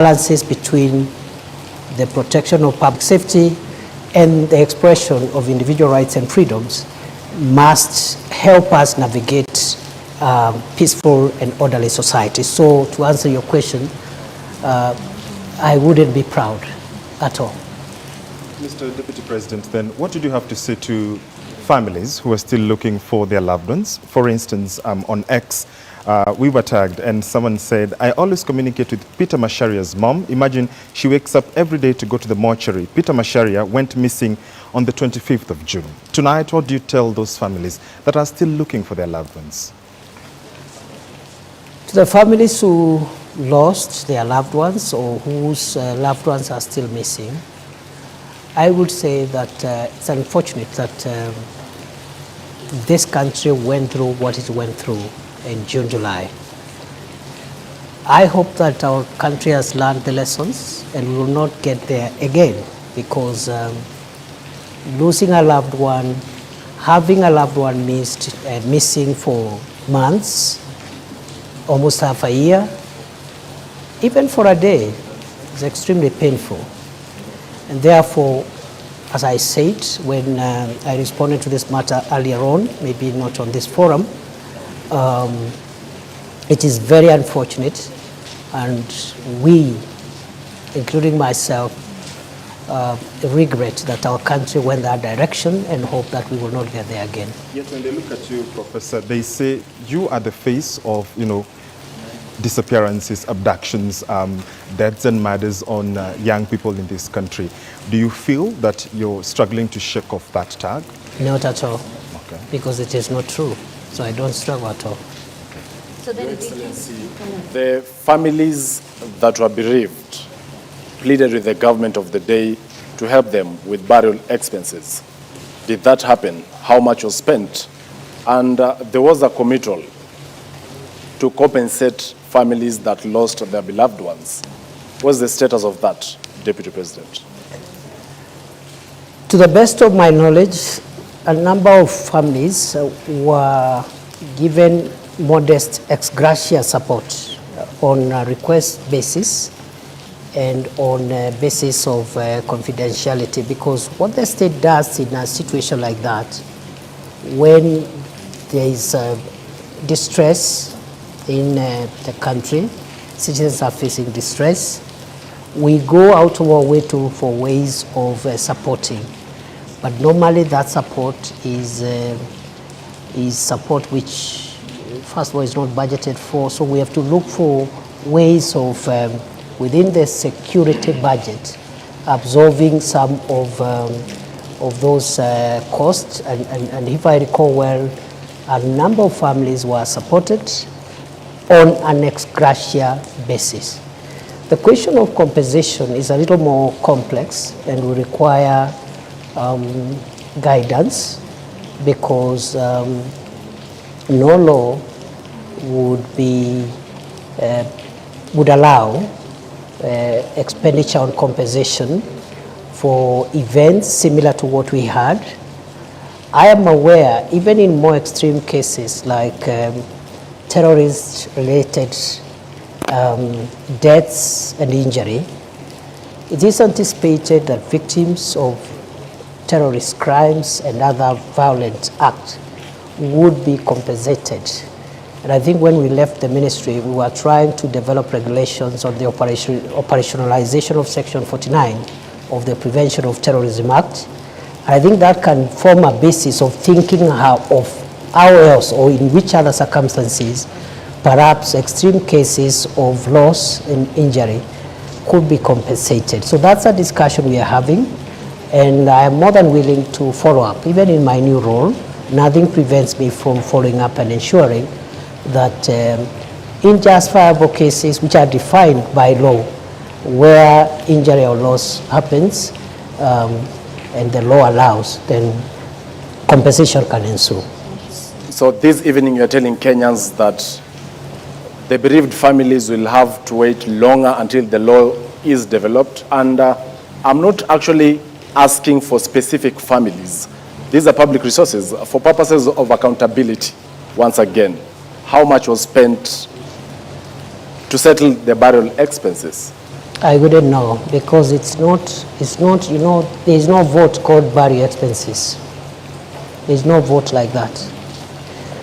balances between the protection of public safety and the expression of individual rights and freedoms must help us navigate peaceful and orderly society. So to answer your question, I wouldn't be proud at all. Mr. Deputy President, then what did you have to say to families who are still looking for their loved ones? For instance, on X, we were tagged and someone said, I always communicate with Peter Masharia's mom. Imagine she wakes up every day to go to the mortuary. Peter Masharia went missing on the 25th of June. Tonight, what do you tell those families that are still looking for their loved ones? To the families who lost their loved ones or whose loved ones are still missing, I would say that it's unfortunate that this country went through what it went through in June, July. I hope that our country has learned the lessons and we will not get there again, because losing a loved one, having a loved one missing for months, almost half a year, even for a day, is extremely painful. And therefore, as I said when I responded to this matter earlier on, maybe not on this forum, it is very unfortunate, and we, including myself, regret that our country went that direction and hope that we will not get there again. Yet when they look at you, Professor, they say you are the face of, disappearances, abductions, deaths and murders on young people in this country. Do you feel that you're struggling to shake off that tag? Not at all, okay. Because it is not true. So I don't struggle at all. So then, Your Excellency, the families that were bereaved pleaded with the government of the day to help them with burial expenses. Did that happen? How much was spent? And there was a committal to compensate families that lost their beloved ones. What's the status of that, Deputy President? To the best of my knowledge, a number of families were given modest ex gratia support on a request basis and on a basis of confidentiality, because what the state does in a situation like that, when there is distress in the country, citizens are facing distress, we go out of our way for ways of supporting. But normally that support is support which, first of all, is not budgeted for, so we have to look for ways of, within the security budget, absorbing some of those costs. And if I recall well, a number of families were supported on an ex gratia basis. The question of compensation is a little more complex and will require guidance, because no law would allow expenditure on compensation for events similar to what we had. I am aware, even in more extreme cases like terrorist-related deaths and injury, it is anticipated that victims of terrorist crimes and other violent acts would be compensated. And I think when we left the ministry, we were trying to develop regulations on the operationalization of Section 49 of the Prevention of Terrorism Act. And I think that can form a basis of thinking how else or in which other circumstances perhaps extreme cases of loss and injury could be compensated. So that's a discussion we are having, and I am more than willing to follow up. Even in my new role, nothing prevents me from following up and ensuring that in justifiable cases which are defined by law, where injury or loss happens and the law allows, then compensation can ensue. So this evening you're telling Kenyans that the bereaved families will have to wait longer until the law is developed. And I'm not actually asking for specific families. These are public resources for purposes of accountability. Once again, how much was spent to settle the burial expenses? I wouldn't know because it's not, there's no vote called burial expenses. There's no vote like that.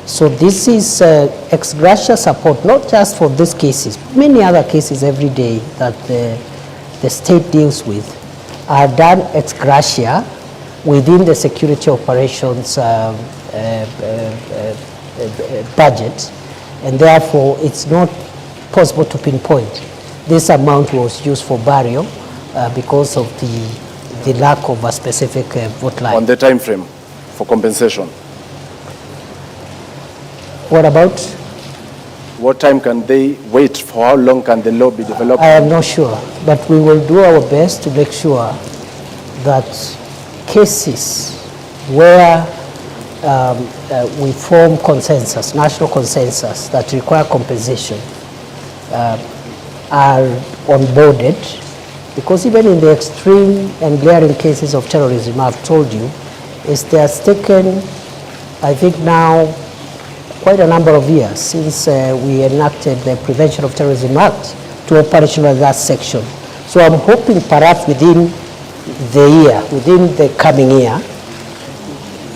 So this is ex gratia support, not just for these cases, many other cases every day that the state deals with are done ex gratia within the security operations budget, and therefore it's not possible to pinpoint this amount was used for burial because of the lack of a specific vote line. On the time frame for compensation? What about? What time can they wait? For how long can the law be developed? I am not sure, but we will do our best to make sure that cases where we form consensus, national consensus that require compensation are onboarded, because even in the extreme and glaring cases of terrorism, I've told you, it has taken, I think now, quite a number of years since we enacted the Prevention of Terrorism Act to operationalize that section. So I'm hoping perhaps within the year, within the coming year,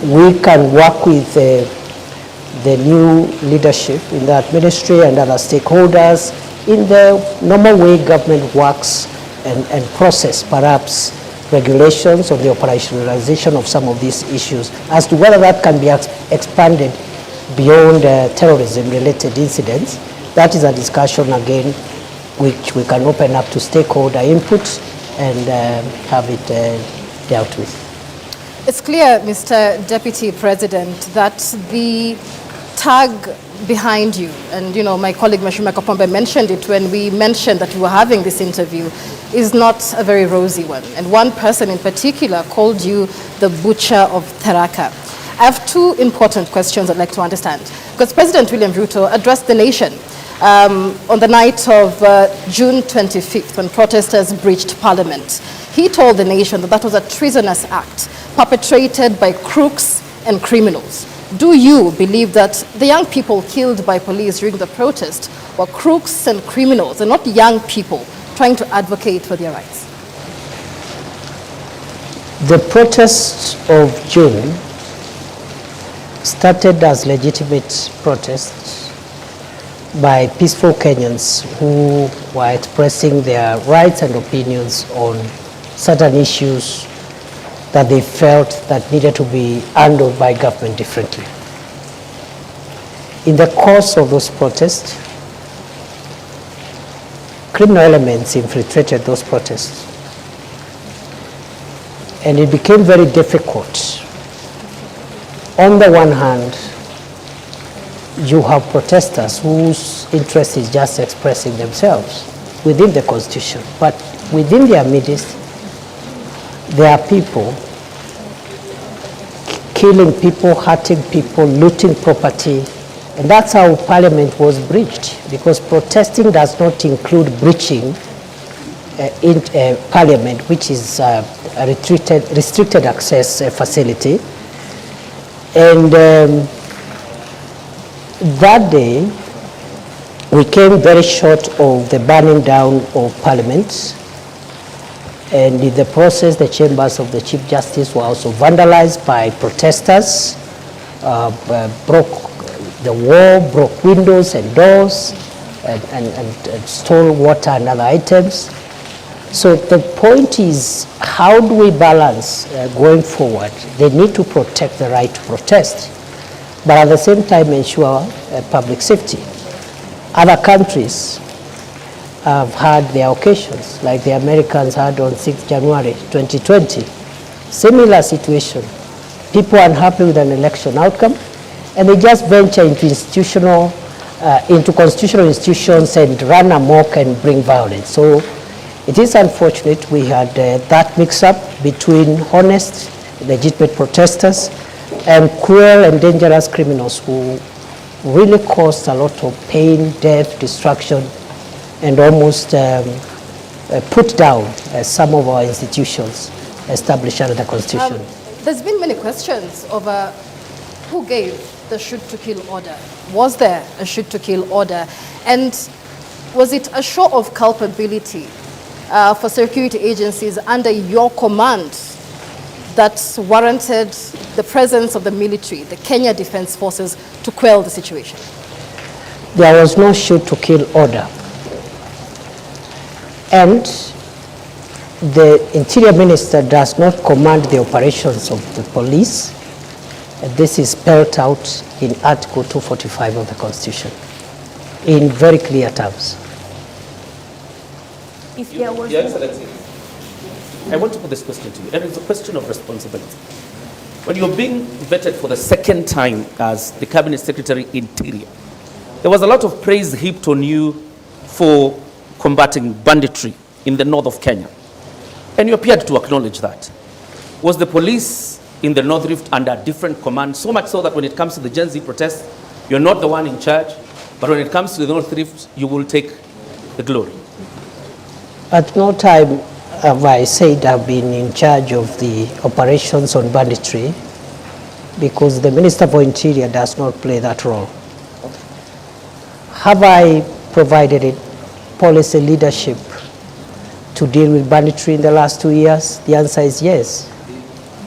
we can work with the new leadership in that ministry and other stakeholders in the normal way government works and process perhaps regulations on the operationalization of some of these issues as to whether that can be expanded beyond terrorism-related incidents. That is a discussion again which we can open up to stakeholder input and have it dealt with. It's clear, Mr. Deputy President, that the tag behind you, and my colleague Mashima Kapombe mentioned it when we mentioned that we were having this interview, is not a very rosy one. And one person in particular called you the butcher of Tharaka. I have two important questions I'd like to understand. Because President William Ruto addressed the nation on the night of June 25th when protesters breached Parliament. He told the nation that that was a treasonous act perpetrated by crooks and criminals. Do you believe that the young people killed by police during the protest were crooks and criminals and not young people trying to advocate for their rights? The protests of June started as legitimate protests by peaceful Kenyans who were expressing their rights and opinions on certain issues that they felt that needed to be handled by government differently. In the course of those protests, criminal elements infiltrated those protests, and it became very difficult. On the one hand, you have protesters whose interest is just expressing themselves within the Constitution, but within their midst, there are people killing people, hurting people, looting property, and that's how Parliament was breached, because protesting does not include breaching in Parliament, which is a restricted access facility. And that day, we came very short of the burning down of Parliament. And in the process, the chambers of the Chief Justice were also vandalized by protesters, broke the wall, broke windows and doors, and stole water and other items. So the point is, how do we balance going forward? They need to protect the right to protest, but at the same time ensure public safety. Other countries have had their occasions, like the Americans had on 6th January 2020. Similar situation. People are unhappy with an election outcome, and they just venture into constitutional institutions and run amok and bring violence. So it is unfortunate we had that mix-up between honest, legitimate protesters and cruel and dangerous criminals who really caused a lot of pain, death, destruction, and almost put down some of our institutions established under the Constitution. There's been many questions over who gave the shoot-to-kill order. Was there a shoot-to-kill order? And was it a show of culpability for security agencies under your command that warranted the presence of the military, the Kenya Defense Forces, to quell the situation? There was no shoot to kill order. And the Interior Minister does not command the operations of the police. This is spelled out in Article 245 of the Constitution in very clear terms. If there was Your Excellency, I want to put this question to you, and it's a question of responsibility. When you're being vetted for the second time as the Cabinet Secretary Interior, there was a lot of praise heaped on you for combating banditry in the north of Kenya. And you appeared to acknowledge that. Was the police in the North Rift under different command, so much so that when it comes to the Gen Z protests, you're not the one in charge, but when it comes to the North Rift, you will take the glory? At no time have I said I've been in charge of the operations on banditry, because the Minister for Interior does not play that role. Have I provided a policy leadership to deal with banditry in the last 2 years? The answer is yes,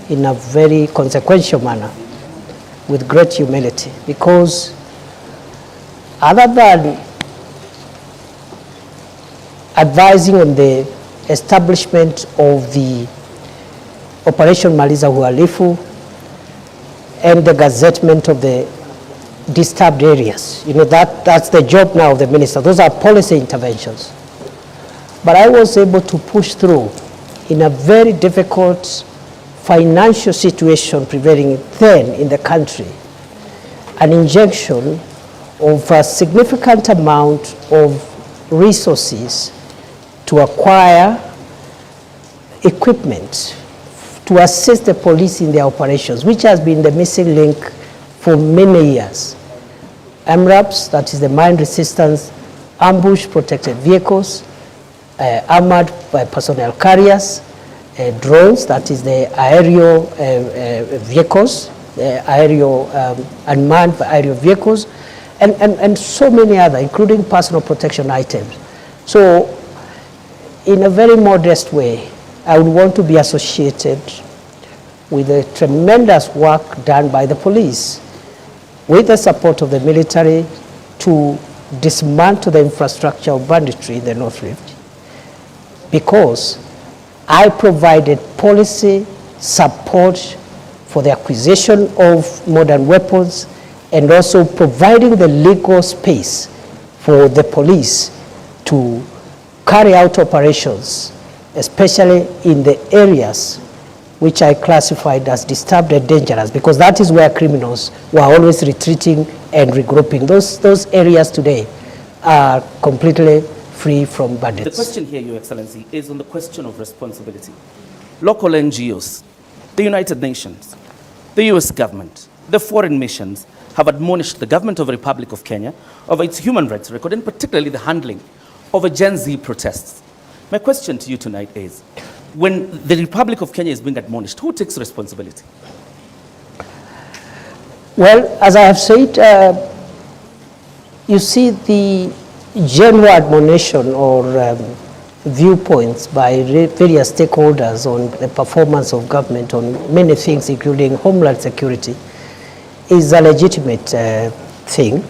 in a very consequential manner, with great humility, because other than advising on the establishment of the Operation Maliza Uhalifu and the gazettement of the disturbed areas. That's the job now of the minister. Those are policy interventions. But I was able to push through in a very difficult financial situation prevailing then in the country, an injection of a significant amount of resources to acquire equipment to assist the police in their operations, which has been the missing link for many years. MRAPs, that is the mine resistance ambush protected vehicles, armored personnel carriers, drones, that is the aerial vehicles, aerial unmanned aerial vehicles, and so many other, including personal protection items. So in a very modest way, I would want to be associated with the tremendous work done by the police, with the support of the military, to dismantle the infrastructure of banditry in the North Rift, because I provided policy support for the acquisition of modern weapons and also providing the legal space for the police to carry out operations, especially in the areas which I classified as disturbed and dangerous, because that is where criminals were always retreating and regrouping. Those areas today are completely free from bandits. The question here, Your Excellency, is on the question of responsibility. Local NGOs, the United Nations, the US government, the foreign missions have admonished the government of the Republic of Kenya of its human rights record, and particularly the handling of a Gen Z protests. My question to you tonight is, when the Republic of Kenya is being admonished, who takes responsibility? Well, as I have said, you see, the general admonition or viewpoints by various stakeholders on the performance of government on many things, including homeland security, is a legitimate thing.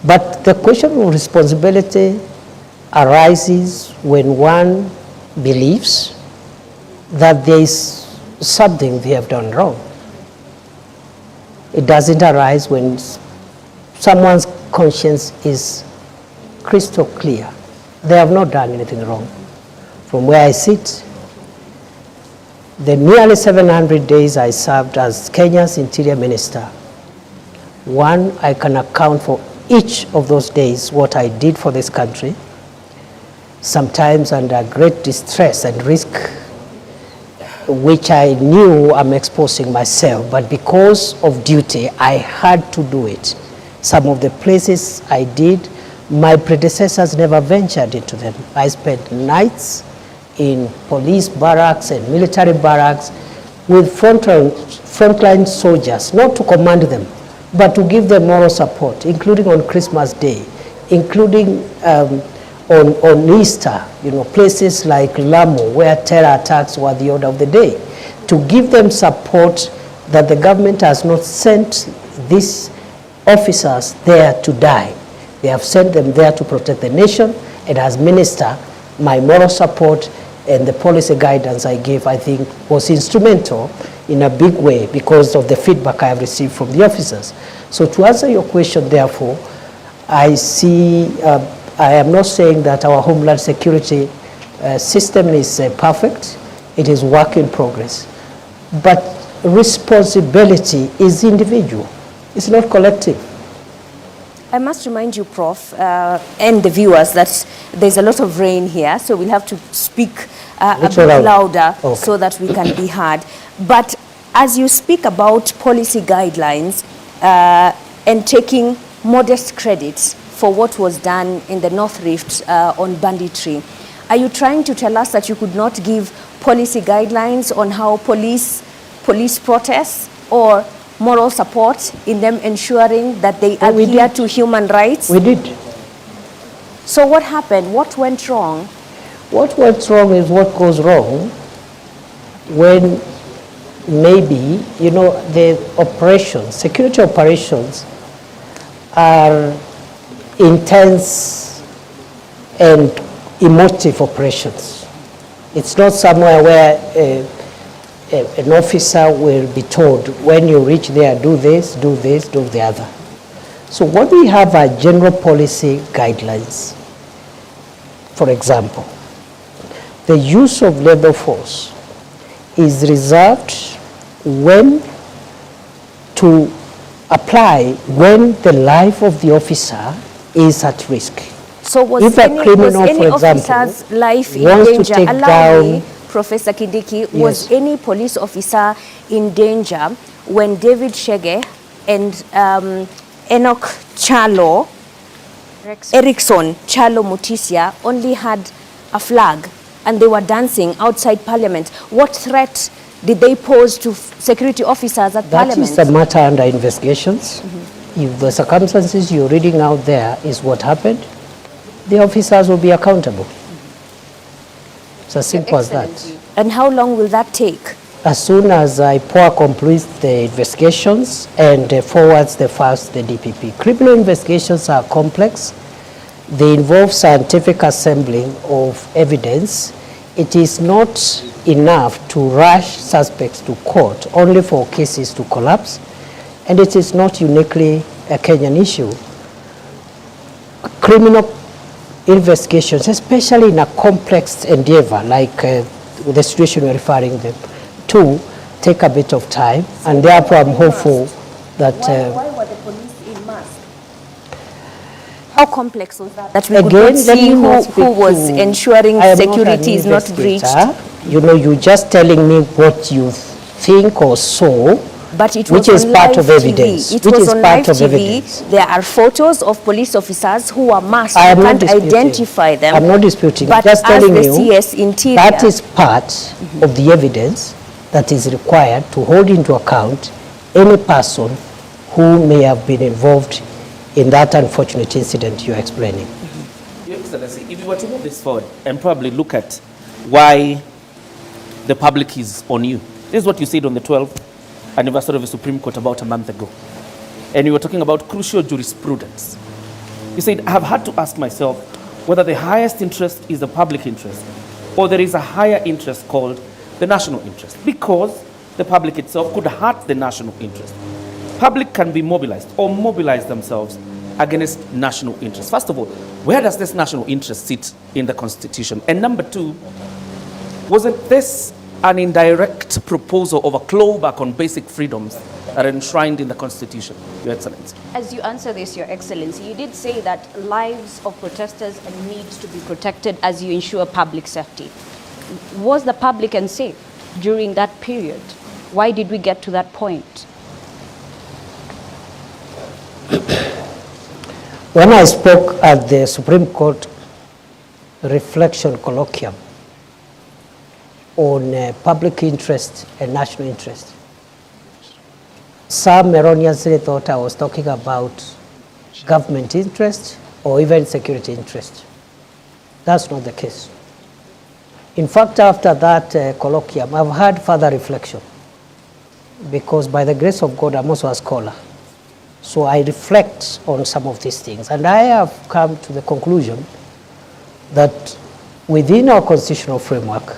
But the question of responsibility arises when one believes that there is something they have done wrong. It doesn't arise when someone's conscience is crystal clear. They have not done anything wrong. From where I sit, the nearly 700 days I served as Kenya's Interior Minister, one, I can account for each of those days what I did for this country, sometimes under great distress and risk, which I knew I'm exposing myself, but because of duty, I had to do it. Some of the places I did, my predecessors never ventured into them. I spent nights in police barracks and military barracks with frontline soldiers, not to command them, but to give them moral support, including on Christmas Day, including on Easter, places like Lamu, where terror attacks were the order of the day, to give them support that the government has not sent these officers there to die. They have sent them there to protect the nation, and as minister, my moral support and the policy guidance I gave, I think, was instrumental in a big way because of the feedback I have received from the officers. So to answer your question, therefore, I am not saying that our Homeland Security system is perfect. It is work in progress. But responsibility is individual. It's not collective. I must remind you, Prof, and the viewers that there's a lot of rain here, so we'll have to speak a bit louder so that we can be heard. But as you speak about policy guidelines and taking modest credit for what was done in the North Rift on banditry, are you trying to tell us that you could not give policy guidelines on how police protests or moral support in them ensuring that they adhere to human rights? We did. So what happened? What went wrong? What went wrong is what goes wrong when maybe, the operations, security operations are intense and emotive operations. It's not somewhere where an officer will be told, when you reach there, do this, do this, do the other. So what we have are general policy guidelines. For example, the use of labor force is reserved when to apply when the life of the officer is at risk. So was if any, a criminal, was any for example, officer's life in wants danger? to take Allow down, me, Professor Kindiki, yes, was any police officer in danger when David Shege and Enoch Chalo, Erickson Chalo Mutisia only had a flag and they were dancing outside Parliament? What threat did they pose to security officers at Parliament? That is the matter under investigations. If the circumstances you're reading out there is what happened, the officers will be accountable. It's as simple as that. And how long will that take? As soon as IPOA completes the investigations and forwards the files to the DPP. Criminal investigations are complex. They involve scientific assembling of evidence. It is not enough to rush suspects to court only for cases to collapse. And it is not uniquely a Kenyan issue. Criminal investigations, especially in a complex endeavor like the situation we're referring them to, take a bit of time, and therefore I'm hopeful that... Why were the police in mask? How complex was that? That we again, could not see who was ensuring security is not breached? You're just telling me what you think or saw, but it was which is on part live of evidence. TV. It which was is on part live of TV. Evidence. There are photos of police officers who are masked. I am You not can't disputing. identify them. I'm not disputing. But Just telling as you the CS Interior, that is part of the evidence that is required to hold into account any person who may have been involved in that unfortunate incident you're explaining. Your Excellency, if you were to move this forward and probably look at why the public is on you. This is what you said on the 12th anniversary of the Supreme Court about a month ago. And you were talking about crucial jurisprudence. You said, I have had to ask myself whether the highest interest is the public interest or there is a higher interest called the national interest, because the public itself could hurt the national interest. Public can be mobilized or mobilize themselves against national interest. First of all, where does this national interest sit in the Constitution? And number two, wasn't this an indirect proposal of a clawback on basic freedoms that are enshrined in the Constitution, Your Excellency? As you answer this, Your Excellency, you did say that lives of protesters need to be protected as you ensure public safety. Was the public unsafe during that period? Why did we get to that point? When I spoke at the Supreme Court reflection colloquium on public interest and national interest, some erroneously thought I was talking about government interest or even security interest. That's not the case. In fact, after that colloquium, I've had further reflection, because by the grace of God, I'm also a scholar. So I reflect on some of these things. And I have come to the conclusion that within our constitutional framework,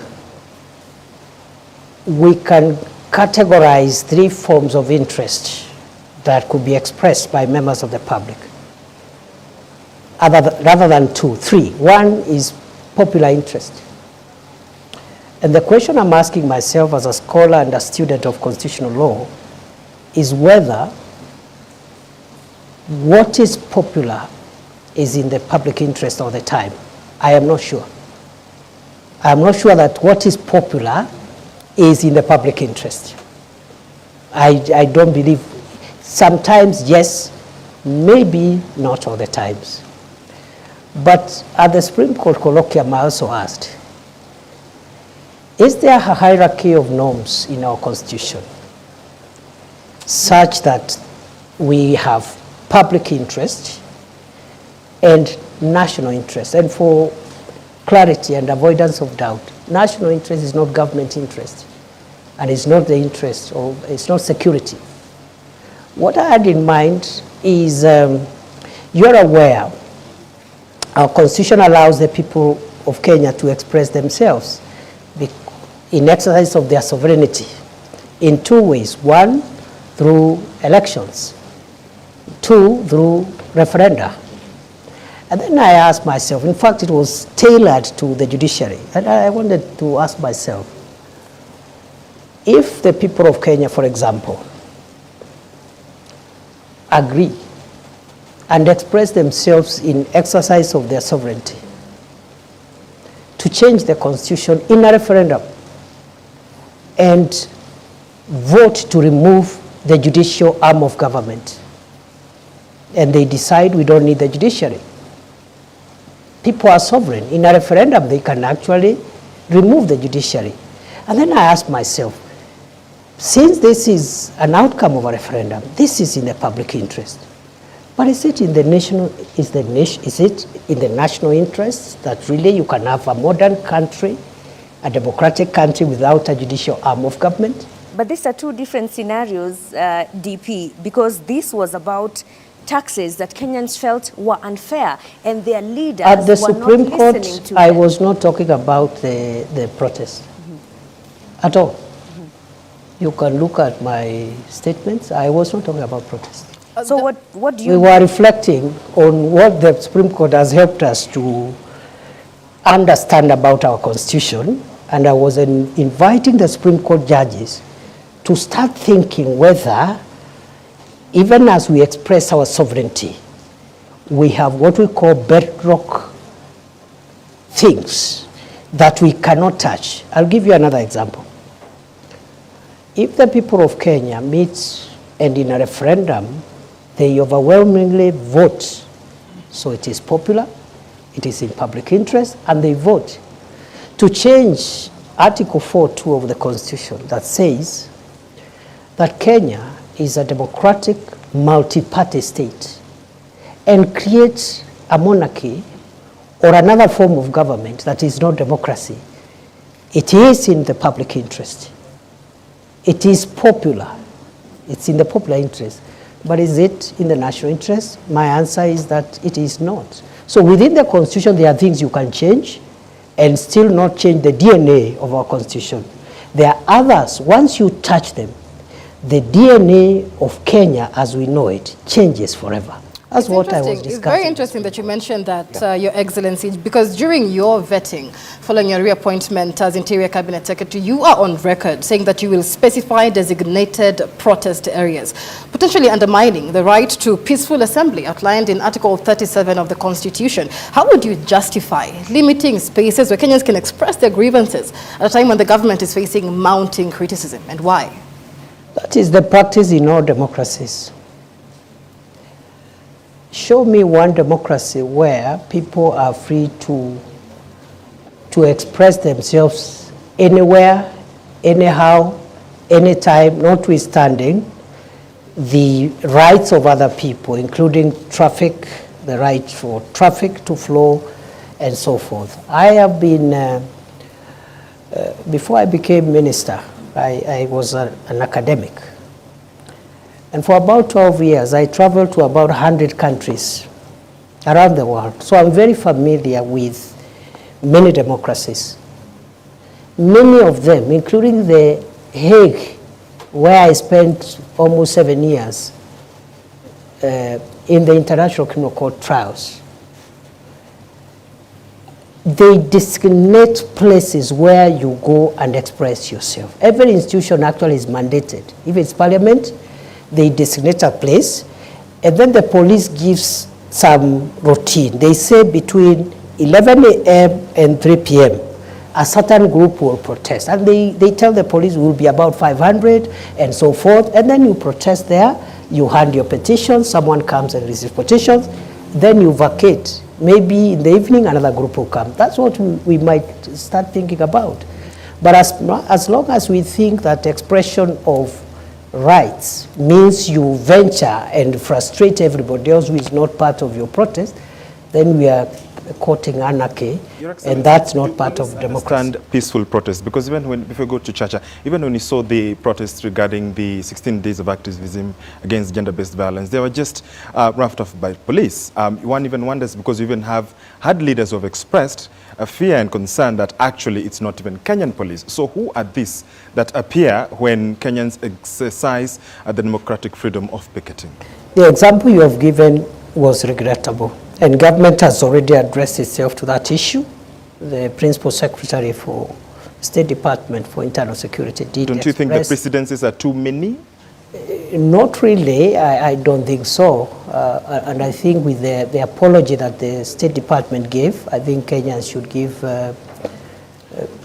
we can categorize 3 forms of interest that could be expressed by members of the public, rather than 2, 3. One is popular interest. And the question I'm asking myself as a scholar and a student of constitutional law is whether what is popular is in the public interest all the time. I am not sure. I am not sure that what is popular is in the public interest. I don't believe. Sometimes yes, maybe not all the times. But at the Supreme Court colloquium, I also asked, is there a hierarchy of norms in our Constitution such that we have public interest and national interest? And for clarity and avoidance of doubt, national interest is not government interest, and it's not the interest of, it's not security. What I had in mind is, you're aware, our Constitution allows the people of Kenya to express themselves in exercise of their sovereignty in 2 ways. 1, through elections. 2, through referenda. And then I asked myself, in fact, it was tailored to the judiciary. And I wanted to ask myself, if the people of Kenya, for example, agree and express themselves in exercise of their sovereignty to change the Constitution in a referendum and vote to remove the judicial arm of government, and they decide we don't need the judiciary, people are sovereign. In a referendum, they can actually remove the judiciary. And then I asked myself, since this is an outcome of a referendum, this is in the public interest. But is it in the national, is it in the national interest that really you can have a modern country, a democratic country without a judicial arm of government? But these are 2 different scenarios, DP, because this was about taxes that Kenyans felt were unfair, and their leaders at the were Supreme not Court, listening to I them. was not talking about the protest at all. You can look at my statements. I was not talking about protest. So what do you... We were reflecting on what the Supreme Court has helped us to understand about our Constitution, and I was inviting the Supreme Court judges to start thinking whether, even as we express our sovereignty, we have what we call bedrock things that we cannot touch. I'll give you another example. If the people of Kenya meet and in a referendum, they overwhelmingly vote, so it is popular, it is in public interest, and they vote to change Article 4.2 of the Constitution that says that Kenya is a democratic multi-party state and creates a monarchy or another form of government that is not democracy. It is in the public interest. It is popular. It's in the popular interest. But is it in the national interest? My answer is that it is not. So within the Constitution, there are things you can change and still not change the DNA of our Constitution. There are others, once you touch them, the DNA of Kenya as we know it changes forever. That's what I was discussing. It's very interesting that you mentioned that, Your Excellency, because during your vetting, following your reappointment as Interior Cabinet Secretary, you are on record saying that you will specify designated protest areas, potentially undermining the right to peaceful assembly outlined in Article 37 of the Constitution. How would you justify limiting spaces where Kenyans can express their grievances at a time when the government is facing mounting criticism, and why? That is the practice in all democracies. Show me one democracy where people are free to express themselves anywhere, anyhow, anytime, notwithstanding the rights of other people, including traffic, the right for traffic to flow, and so forth. I have been, before I became minister, I was an academic. And for about 12 years, I traveled to about 100 countries around the world. So I'm very familiar with many democracies. Many of them, including the Hague, where I spent almost 7 years in the International Criminal Court trials, they designate places where you go and express yourself. Every institution actually is mandated. If it's parliament, they designate a place, and then the police gives some routine. They say between 11 a.m. and 3 p.m., a certain group will protest. And they tell the police will be about 500 and so forth. And then you protest there, you hand your petitions, someone comes and receives petitions, then you vacate. Maybe in the evening, another group will come. That's what we might start thinking about. But as long as we think that expression of rights means you venture and frustrate everybody else who is not part of your protest, then we are courting anarchy, and that's not part of democracy. Understand peaceful protest, because even when, if you go to Chacha, even when you saw the protests regarding the 16 days of activism against gender-based violence, they were just roughed off by police. One even wonders, because we even have had leaders who have expressed a fear and concern that actually it's not even Kenyan police. So who are these that appear when Kenyans exercise the democratic freedom of picketing? The example you have given was regrettable. And government has already addressed itself to that issue. The Principal Secretary for State Department for Internal Security did Don't you think the precedences are too many? Not really. I don't think so. And I think with the apology that the State Department gave, I think Kenyans should give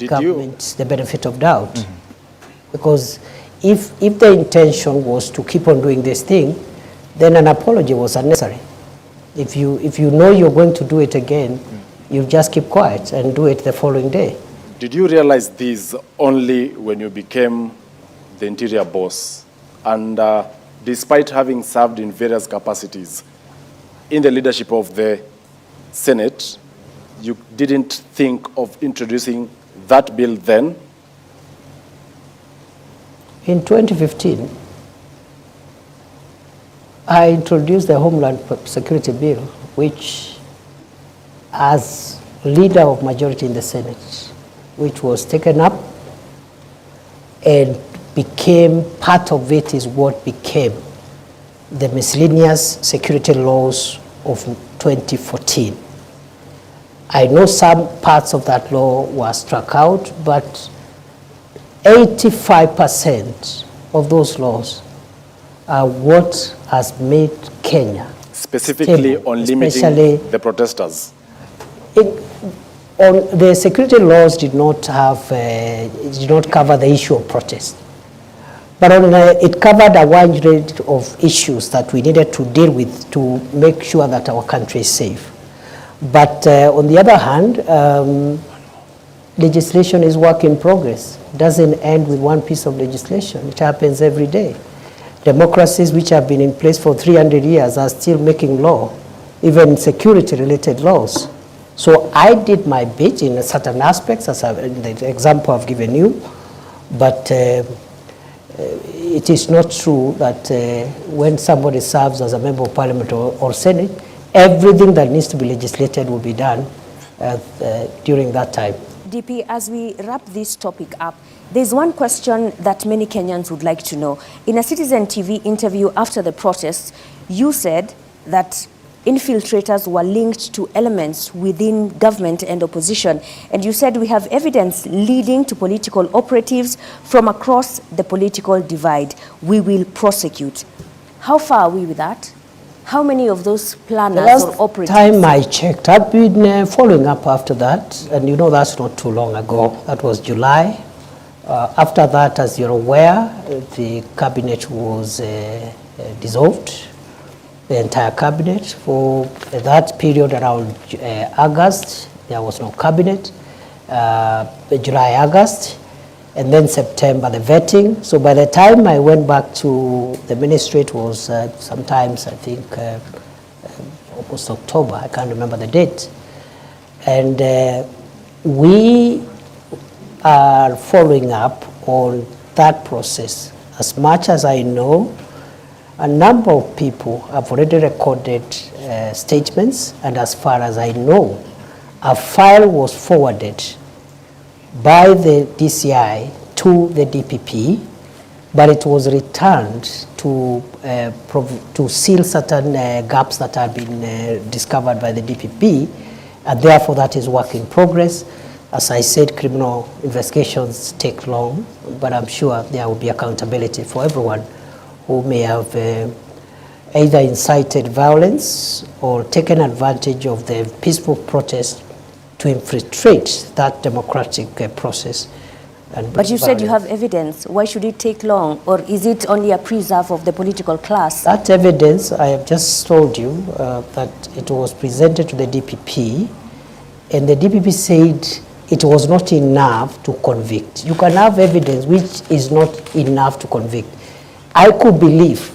government the benefit of doubt. Mm-hmm. Because if the intention was to keep on doing this thing, then an apology was unnecessary. If you know you're going to do it again, you just keep quiet and do it the following day. Did you realize this only when you became the interior boss? And despite having served in various capacities in the leadership of the Senate, you didn't think of introducing that bill then? In 2015, I introduced the Homeland Security Bill, which, as leader of majority in the Senate, which was taken up and became part of it, is what became the miscellaneous security laws of 2014. I know some parts of that law were struck out, but 85% of those laws are what has made Kenya specifically stable, on limiting the protesters. The security laws did not cover the issue of protest, but it covered a wide range of issues that we needed to deal with to make sure that our country is safe. But on the other hand, legislation is work in progress. It doesn't end with one piece of legislation. It happens every day. Democracies which have been in place for 300 years are still making law, even security-related laws. So I did my bit in certain aspects, as in the example I've given you, but it is not true that when somebody serves as a member of parliament or senate, everything that needs to be legislated will be done during that time. DP, as we wrap this topic up, there's one question that many Kenyans would like to know. In a Citizen TV interview after the protests, you said that infiltrators were linked to elements within government and opposition. And you said we have evidence leading to political operatives from across the political divide. We will prosecute. How far are we with that? How many of those planners or operatives? Last time I checked, I've been following up after that, and you know that's not too long ago. That was July. After that, as you're aware, the cabinet was dissolved, the entire cabinet. For that period around August, there was no cabinet. July, August, and then September, the vetting. So by the time I went back to the ministry, it was sometimes, I think, almost October. I can't remember the date. And we are following up on that process. As much as I know, a number of people have already recorded statements, and as far as I know, a file was forwarded by the DCI to the DPP, but it was returned to seal certain gaps that have been discovered by the DPP, and therefore that is work in progress. As I said, criminal investigations take long, but I'm sure there will be accountability for everyone who may have either incited violence or taken advantage of the peaceful protest to infiltrate that democratic process. But you said you have evidence. Why should it take long? Or is it only a preserve of the political class? That evidence, I have just told you that it was presented to the DPP, and the DPP said it was not enough to convict. You can have evidence which is not enough to convict. I could believe,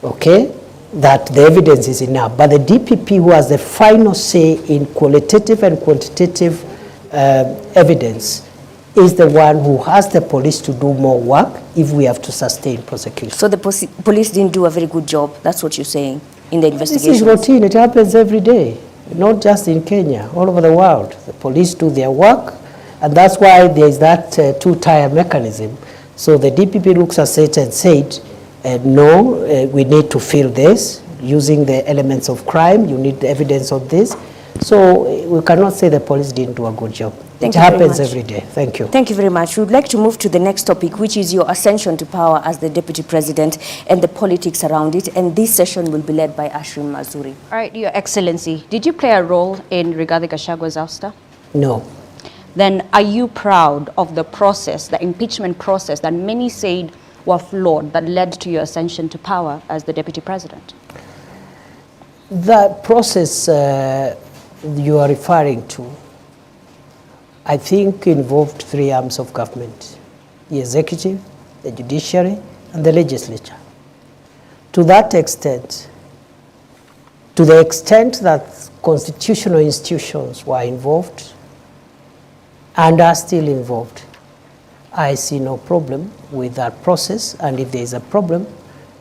okay, that the evidence is enough, but the DPP, who has the final say in qualitative and quantitative evidence, is the one who has the police to do more work if we have to sustain prosecution. So the police didn't do a very good job, that's what you're saying, in the investigation? This is routine, it happens every day, not just in Kenya, all over the world. The police do their work, and that's why there's that two-tier mechanism. So the DPP looks at it and said, no, we need to fill this using the elements of crime, you need the evidence of this. So we cannot say the police didn't do a good job. It happens every day. Thank you. Thank you very much. We would like to move to the next topic, which is your ascension to power as the Deputy President and the politics around it. And this session will be led by Ashrim Mazuri. All right, Your Excellency, did you play a role in Rigathi Gachagwa's ouster? No. Then are you proud of the process, the impeachment process that many said were flawed that led to your ascension to power as the Deputy President? The process you are referring to, I think, involved three arms of government: the executive, the judiciary, and the legislature. To that extent, to the extent that constitutional institutions were involved and are still involved, I see no problem with that process, and if there is a problem,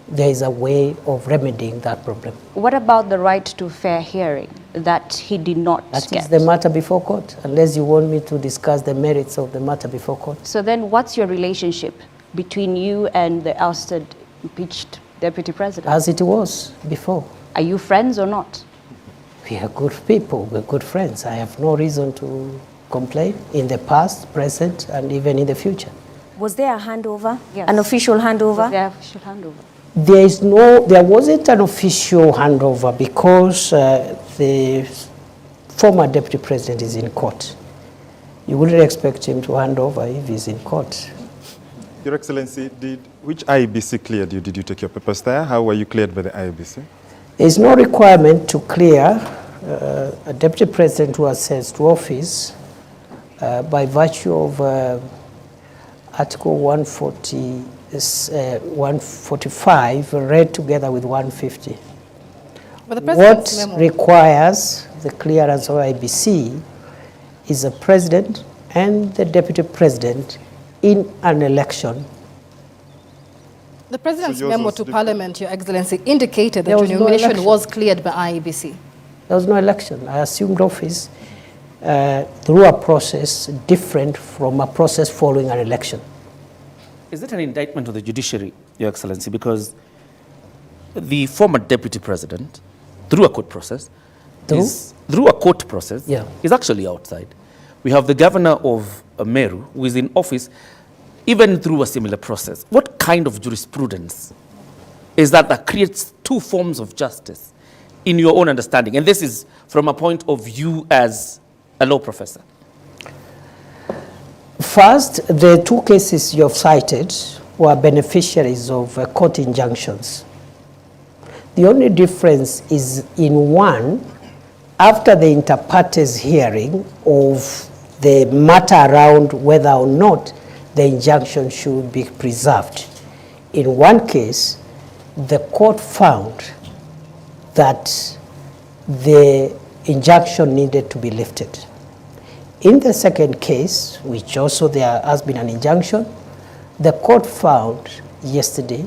there is a way of remedying that problem. What about the right to fair hearing that he did not get? That is the matter before court, unless you want me to discuss the merits of the matter before court. So then what's your relationship between you and the ousted, impeached Deputy President? As it was before. Are you friends or not? We are good people, we're good friends. I have no reason to complain in the past, present, and even in the future. Was there a handover? Yes. An official handover? Was there an official handover? There wasn't an official handover because the former Deputy President is in court. You wouldn't expect him to hand over if he's in court. Your Excellency, which IEBC cleared you? Did you take your papers there? How were you cleared by the IEBC? There is no requirement to clear a Deputy President who ascends to office by virtue of Article 145 read together with 150. But What requires the clearance of IBC is the President and the Deputy President in an election. The President's So memo to Parliament, Your Excellency, indicated that There your was no nomination election. was cleared by IEBC. There was no election. I assumed office through a process different from a process following an election. Is it an indictment of the judiciary, Your Excellency? Because the former Deputy President, through a court process, is actually outside. We have the governor of Meru, who is in office, even through a similar process. What kind of jurisprudence is that creates two forms of justice in your own understanding? And this is from a point of view as a law professor. First, the two cases you have cited were beneficiaries of court injunctions. The only difference is in one, after the inter partes hearing of the matter around whether or not the injunction should be preserved. In one case, the court found that the injunction needed to be lifted. In the second case, which also there has been an injunction, the court found yesterday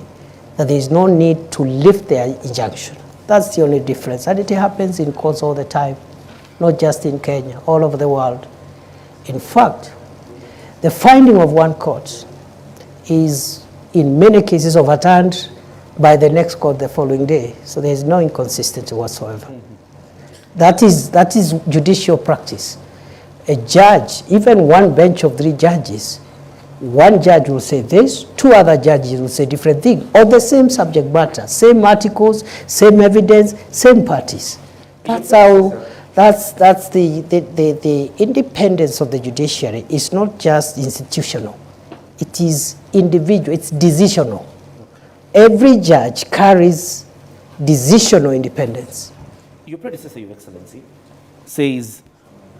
that there is no need to lift the injunction. That's the only difference. And it happens in courts all the time, not just in Kenya, all over the world. In fact, the finding of one court is in many cases overturned by the next court the following day. So there is no inconsistency whatsoever. That is judicial practice. A judge, even one bench of 3 judges, one judge will say this, 2 other judges will say different things, on the same subject matter, same articles, same evidence, same parties. That's how, that's the independence of the judiciary is not just institutional. It is individual, it's decisional. Every judge carries decisional independence. Your predecessor, Your Excellency, says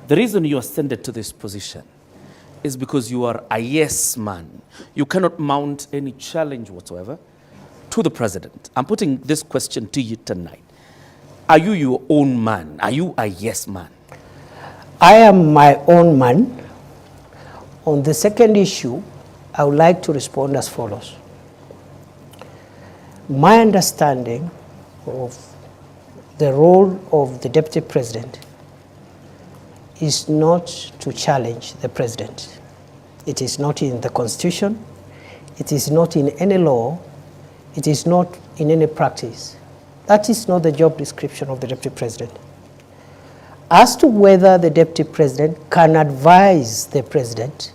the reason you ascended to this position is because you are a yes man. You cannot mount any challenge whatsoever to the president. I'm putting this question to you tonight. Are you your own man? Are you a yes man? I am my own man. On the second issue, I would like to respond as follows. My understanding of the role of the deputy president is not to challenge the president. It is not in the constitution. It is not in any law. It is not in any practice. That is not the job description of the deputy president. As to whether the deputy president can advise the president,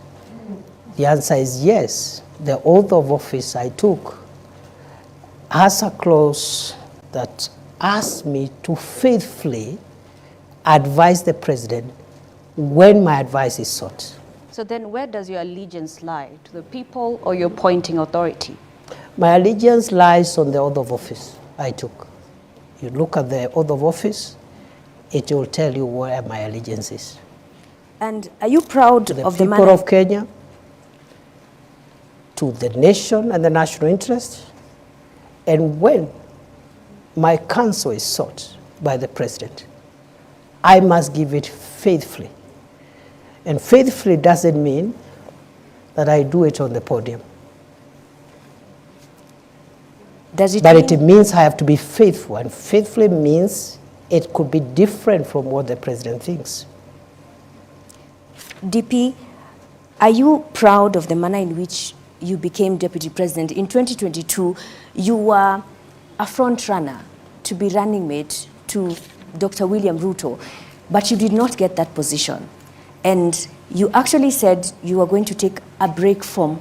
the answer is yes. The oath of office I took has a clause that asks me to faithfully advise the president when my advice is sought. So then where does your allegiance lie? To the people or your appointing authority? My allegiance lies on the oath of office I took. You look at the oath of office, it will tell you where my allegiance is. And are you proud of the people of Kenya, to the nation and the national interest, and when my counsel is sought by the president, I must give it faithfully. And faithfully doesn't mean that I do it on the podium. Does it but mean it means I have to be faithful, and faithfully means it could be different from what the president thinks. DP, are you proud of the manner in which you became deputy president? In 2022, you were a front runner to be running mate to Dr. William Ruto, but you did not get that position. And you actually said you were going to take a break from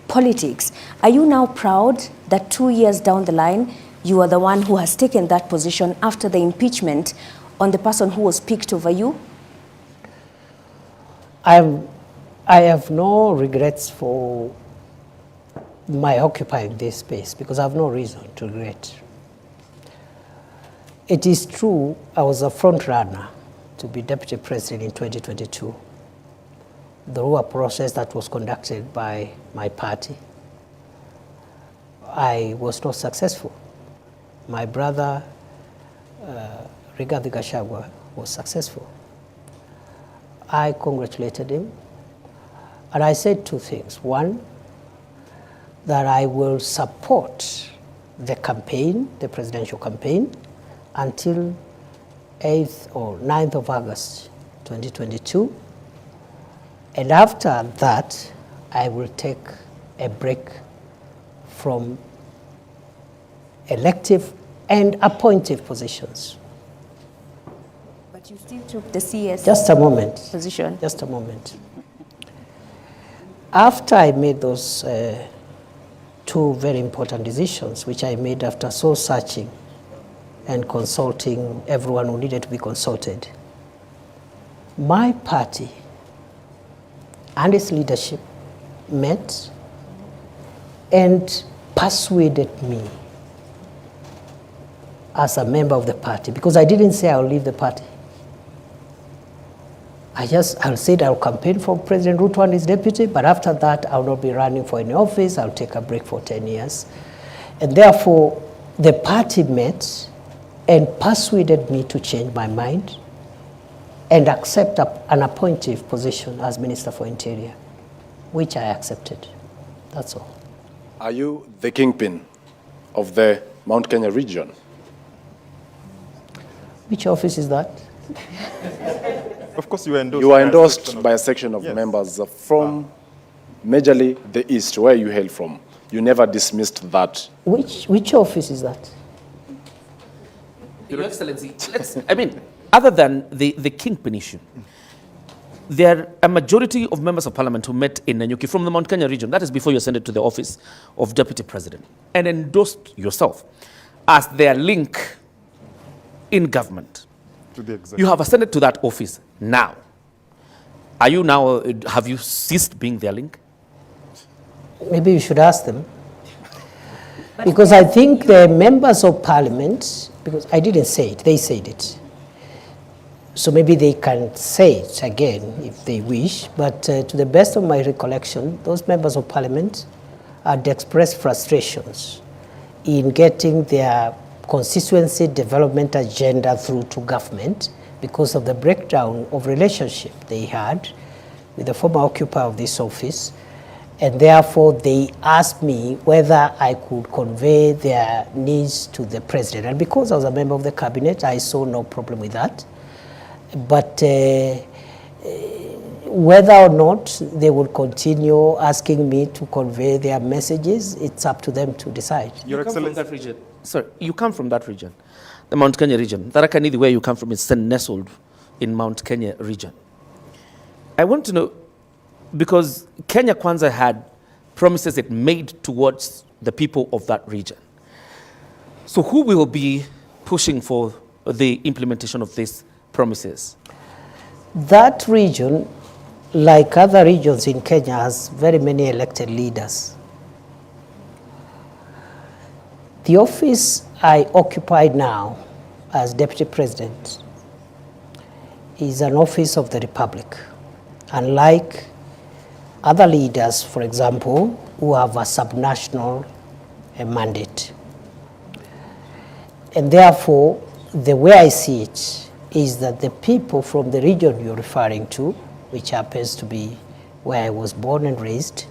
politics. Are you now proud that 2 years down the line, you are the one who has taken that position after the impeachment on the person who was picked over you? I have no regrets for my occupying this space because I have no reason to regret. It is true I was a front runner to be deputy president in 2022 through a process that was conducted by my party. I was not successful. My brother, Rigathi Gachagua, was successful. I congratulated him, and I said 2 things. One, that I will support the campaign, the presidential campaign, until 8th or 9th of August 2022. And after that, I will take a break from elective and appointive positions. But you still took the CS Just a moment. position. Just a moment. After I made those 2 very important decisions, which I made after soul searching and consulting everyone who needed to be consulted, my party and its leadership met and persuaded me as a member of the party, because I didn't say I'll leave the party. I said I'll campaign for President Ruto and his deputy, but after that I'll not be running for any office. I'll take a break for 10 years. And therefore, the party met and persuaded me to change my mind and accept an appointive position as Minister for Interior, which I accepted. That's all. Are you the kingpin of the Mount Kenya region? Which office is that? Of course, you were endorsed. You are endorsed by a section of members from majorly the East, where you hail from. You never dismissed that. Which office is that? Your Excellency, other than the kingpin issue, there are a majority of members of parliament who met in Nanyuki from the Mount Kenya region, that is before you ascended to the office of Deputy President, and endorsed yourself as their link in government. To the executive. You have ascended to that office now. Are you now, have you ceased being their link? Maybe you should ask them. Because I think the members of parliament, because I didn't say it, they said it. So maybe they can say it again if they wish, but to the best of my recollection, those members of parliament had expressed frustrations in getting their constituency development agenda through to government because of the breakdown of relationship they had with the former occupier of this office. And therefore, they asked me whether I could convey their needs to the president. And because I was a member of the cabinet, I saw no problem with that. But whether or not they will continue asking me to convey their messages, it's up to them to decide. You come from that region. Sorry, you come from that region, the Mount Kenya region. Tharaka Nithi, where you come from, is nestled in Mount Kenya region. I want to know, because Kenya Kwanza had promises it made towards the people of that region. So who will be pushing for the implementation of these promises? That region, like other regions in Kenya, has very many elected leaders. The office I occupy now as Deputy President is an office of the Republic. Unlike other leaders, for example, who have a subnational mandate. And therefore, the way I see it is that the people from the region you're referring to, which happens to be where I was born and raised,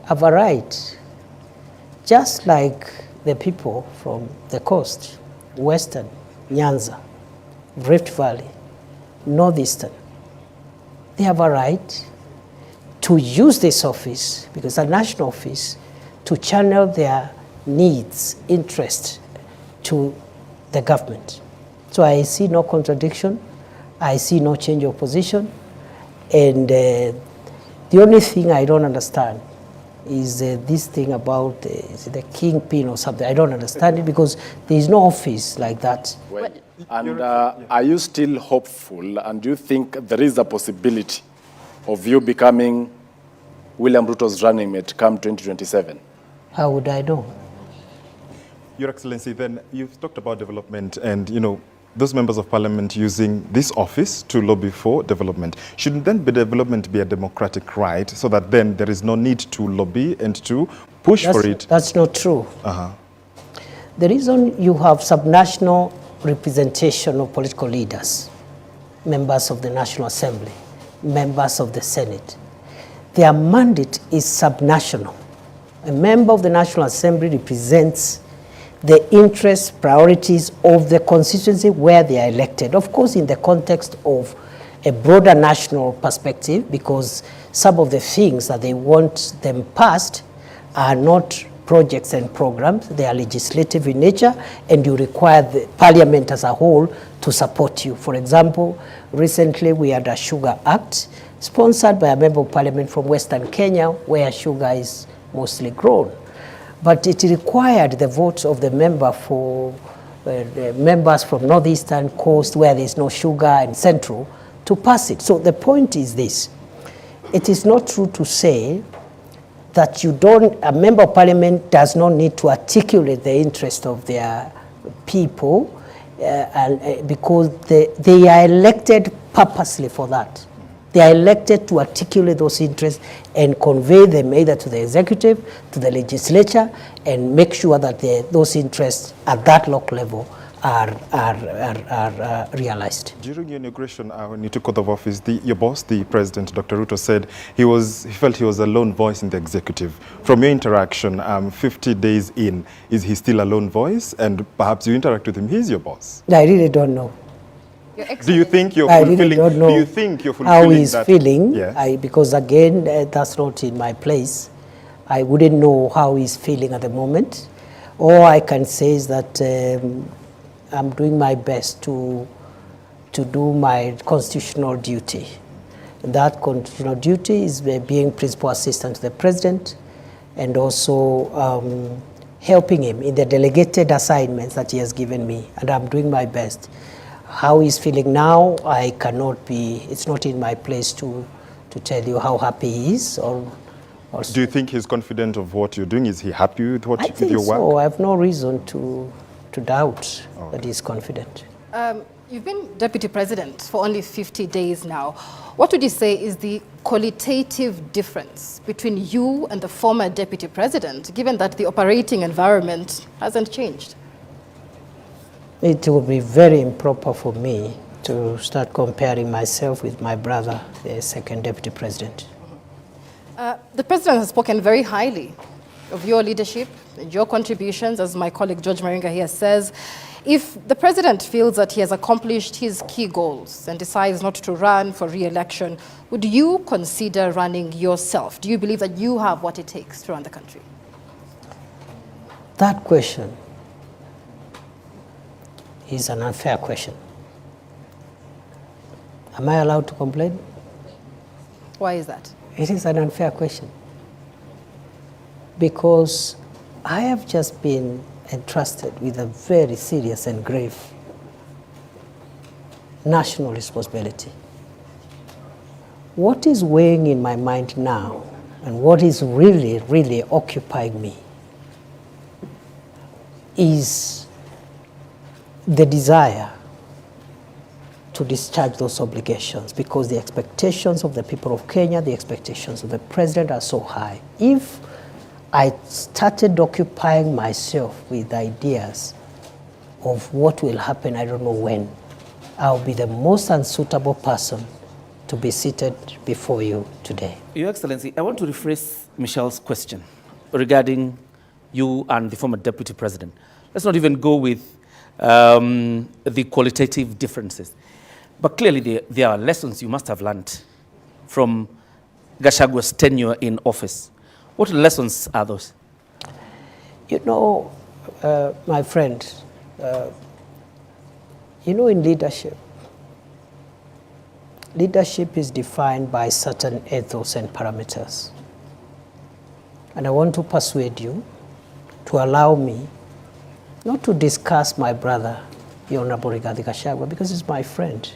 have a right, just like the people from the coast, Western, Nyanza, Rift Valley, Northeastern. They have a right to use this office, because it's a national office, to channel their needs, interest to the government. So I see no contradiction, I see no change of position, and the only thing I don't understand is this thing about the kingpin or something. I don't understand it because there is no office like that. Well, and are you still hopeful, and do you think there is a possibility of you becoming William Ruto's running mate come 2027? How would I know? Your Excellency, then you've talked about development and, those members of parliament using this office to lobby for development. Shouldn't then development be a democratic right so that then there is no need to lobby and to push for it? That's not true. The reason you have subnational representation of political leaders, members of the National Assembly, members of the Senate, their mandate is subnational. A member of the National Assembly represents the interests, priorities of the constituency where they are elected. Of course, in the context of a broader national perspective, because some of the things that they want them passed are not projects and programs, they are legislative in nature, and you require the parliament as a whole to support you. For example, recently we had a Sugar Act sponsored by a member of parliament from Western Kenya, where sugar is mostly grown. But it required the votes of the member for the members from Northeastern Coast, where there's no sugar, and Central, to pass it. So the point is this: it is not true to say that a member of parliament does not need to articulate the interest of their people, because they are elected purposely for that. They are elected to articulate those interests and convey them either to the executive, to the legislature, and make sure that those interests at that local level are realized. During your inauguration, when you took oath of office, your boss, the president, Dr. Ruto, said he felt he was a lone voice in the executive. From your interaction, 50 days in, is he still a lone voice? And perhaps you interact with him, he's your boss. I really don't know. Do you think you're I fulfilling? really don't know do you think you're fulfilling how he's that? feeling? Yes. Because again, that's not in my place. I wouldn't know how he's feeling at the moment. All I can say is that I'm doing my best to do my constitutional duty. That constitutional duty is being principal assistant to the president and also helping him in the delegated assignments that he has given me, and I'm doing my best. How he's feeling now, I cannot be, it's not in my place to tell you how happy he is or do you think he's confident of what you're doing? Is he happy with I think your work? so. I have no reason to doubt that he's confident. You've been deputy president for only 50 days now. What would you say is the qualitative difference between you and the former deputy president, given that the operating environment hasn't changed? It would be very improper for me to start comparing myself with my brother, the second deputy president. The president has spoken very highly of your leadership and your contributions, as my colleague George Maringa here says. If the president feels that he has accomplished his key goals and decides not to run for re-election, would you consider running yourself? Do you believe that you have what it takes to run the country? That question is an unfair question. Am I allowed to complain? Why is that? It is an unfair question because I have just been entrusted with a very serious and grave national responsibility. What is weighing in my mind now and what is really, really occupying me is the desire to discharge those obligations because the expectations of the people of Kenya, the expectations of the president are so high. If I started occupying myself with ideas of what will happen, I don't know when, I'll be the most unsuitable person to be seated before you today. Your Excellency, I want to rephrase Michelle's question regarding you and the former deputy president. Let's not even go with the qualitative differences. But clearly there are lessons you must have learned from Gachagwa's tenure in office. What lessons are those? You know, my friend, you know, in leadership is defined by certain ethos and parameters. And I want to persuade you to allow me not to discuss my brother, the Honorable Rigathi Gachagua, because he's my friend.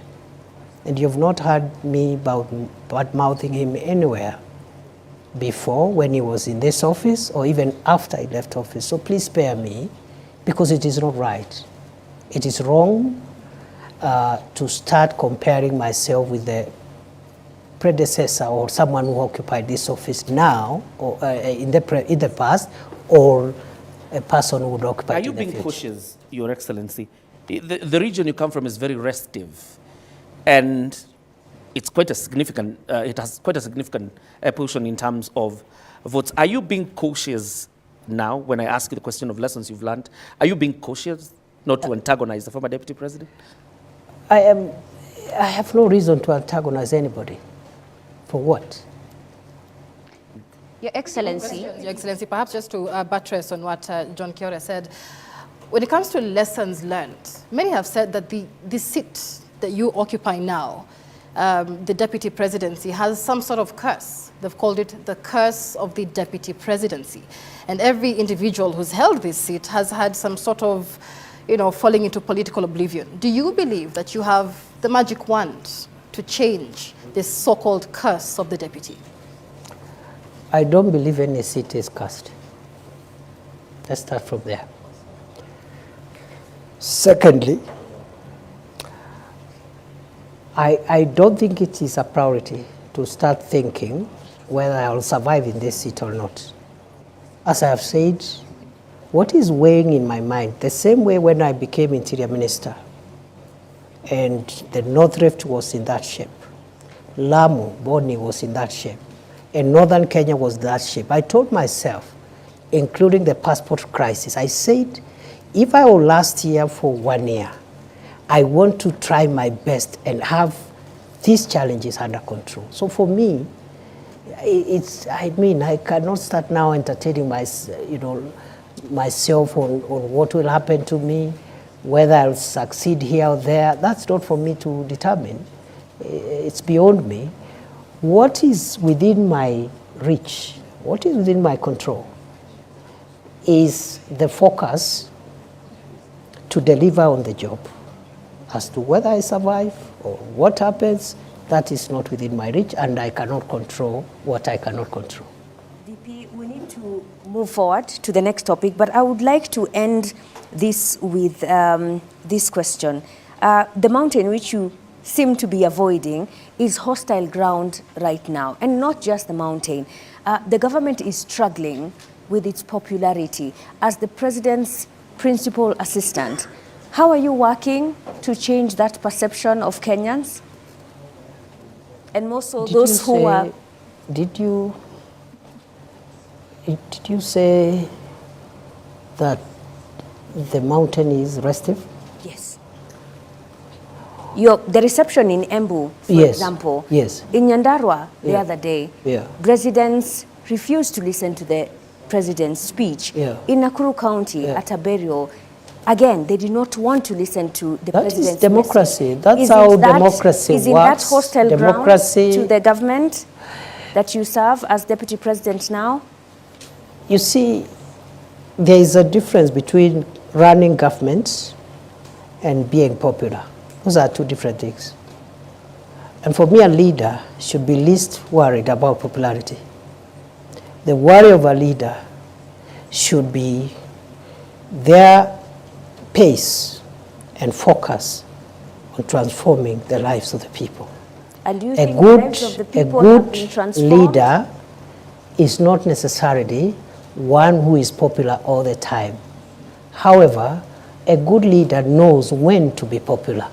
And you've not heard me bad-mouthing him anywhere before when he was in this office or even after he left office. So please spare me because it is not right. It is wrong to start comparing myself with the predecessor or someone who occupied this office now or in the past or a person who would occupy it in the future. Are you being cautious, Your Excellency? The region you come from is very restive. And it's quite a significant, it has quite a significant portion in terms of votes. Are you being cautious now when I ask you the question of lessons you've learned? Are you being cautious not to antagonize the former deputy president? I have no reason to antagonize anybody. For what? Your Excellency. Your Excellency, perhaps just to buttress on what John Kiore said, when it comes to lessons learned, many have said that the seat that you occupy now, the deputy presidency, has some sort of curse. They've called it the curse of the deputy presidency. And every individual who's held this seat has had some sort of, falling into political oblivion. Do you believe that you have the magic wand to change this so-called curse of the deputy? I don't believe any seat is cursed. Let's start from there. Secondly, I don't think it is a priority to start thinking whether I will survive in this seat or not. As I have said, what is weighing in my mind, the same way when I became Interior Minister, and the North Rift was in that shape, Lamu, Boni was in that shape, and Northern Kenya was that shape. I told myself, including the passport crisis, I said, if I will last here for 1 year, I want to try my best and have these challenges under control. So for me, I cannot start now entertaining myself on what will happen to me, whether I'll succeed here or there. That's not for me to determine. It's beyond me. What is within my reach, what is within my control, is the focus to deliver on the job. As to whether I survive or what happens, that is not within my reach, and I cannot control what I cannot control. DP, we need to move forward to the next topic, but I would like to end this with this question. The mountain which you seem to be avoiding is hostile ground right now, and not just the mountain. The government is struggling with its popularity as the president's principal assistant. How are you working to change that perception of Kenyans? And more so those who are... Did you say that the mountain is restive? Yes. The reception in Embu, for example, in Nyandarua the other day, residents refused to listen to the president's speech. In Nakuru County, at a burial, again, they did not want to listen to the president's message. That is democracy. That's is how that, democracy works. Is in that hostile democracy ground to the government that you serve as deputy president now? You see, there is a difference between running governments and being popular. Those are two different things. And for me, a leader should be least worried about popularity. The worry of a leader should be their pace and focus on transforming the lives of the people. And do you think the lives of the people have been transformed? Leader is not necessarily one who is popular all the time. However, a good leader knows when to be popular.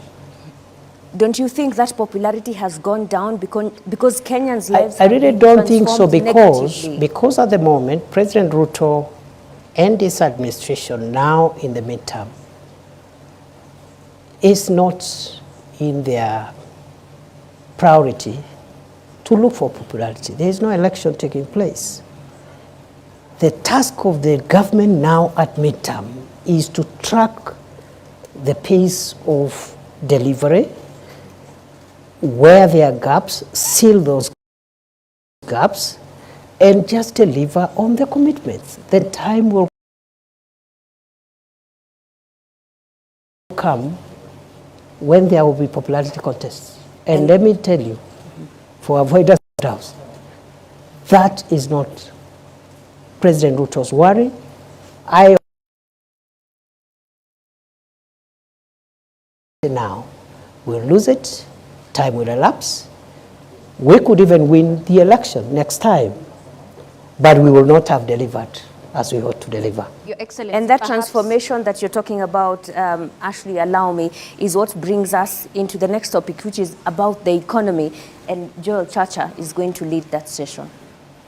Don't you think that popularity has gone down because Kenyans' lives I really don't think so, negatively? because at the moment, President Ruto and his administration now in the midterm is not in their priority to look for popularity. There is no election taking place. The task of the government now at midterm is to track the pace of delivery, where there are gaps, seal those gaps, and just deliver on the commitments. The time will come when there will be popularity contests. And let me tell you, for avoidance of doubts, that is not President Ruto's worry. I now will lose it, time will elapse. We could even win the election next time, but we will not have delivered as we ought to deliver. Your Excellency, and that transformation that you're talking about, Ashley, allow me, is what brings us into the next topic, which is about the economy. And Joel Chacha is going to lead that session.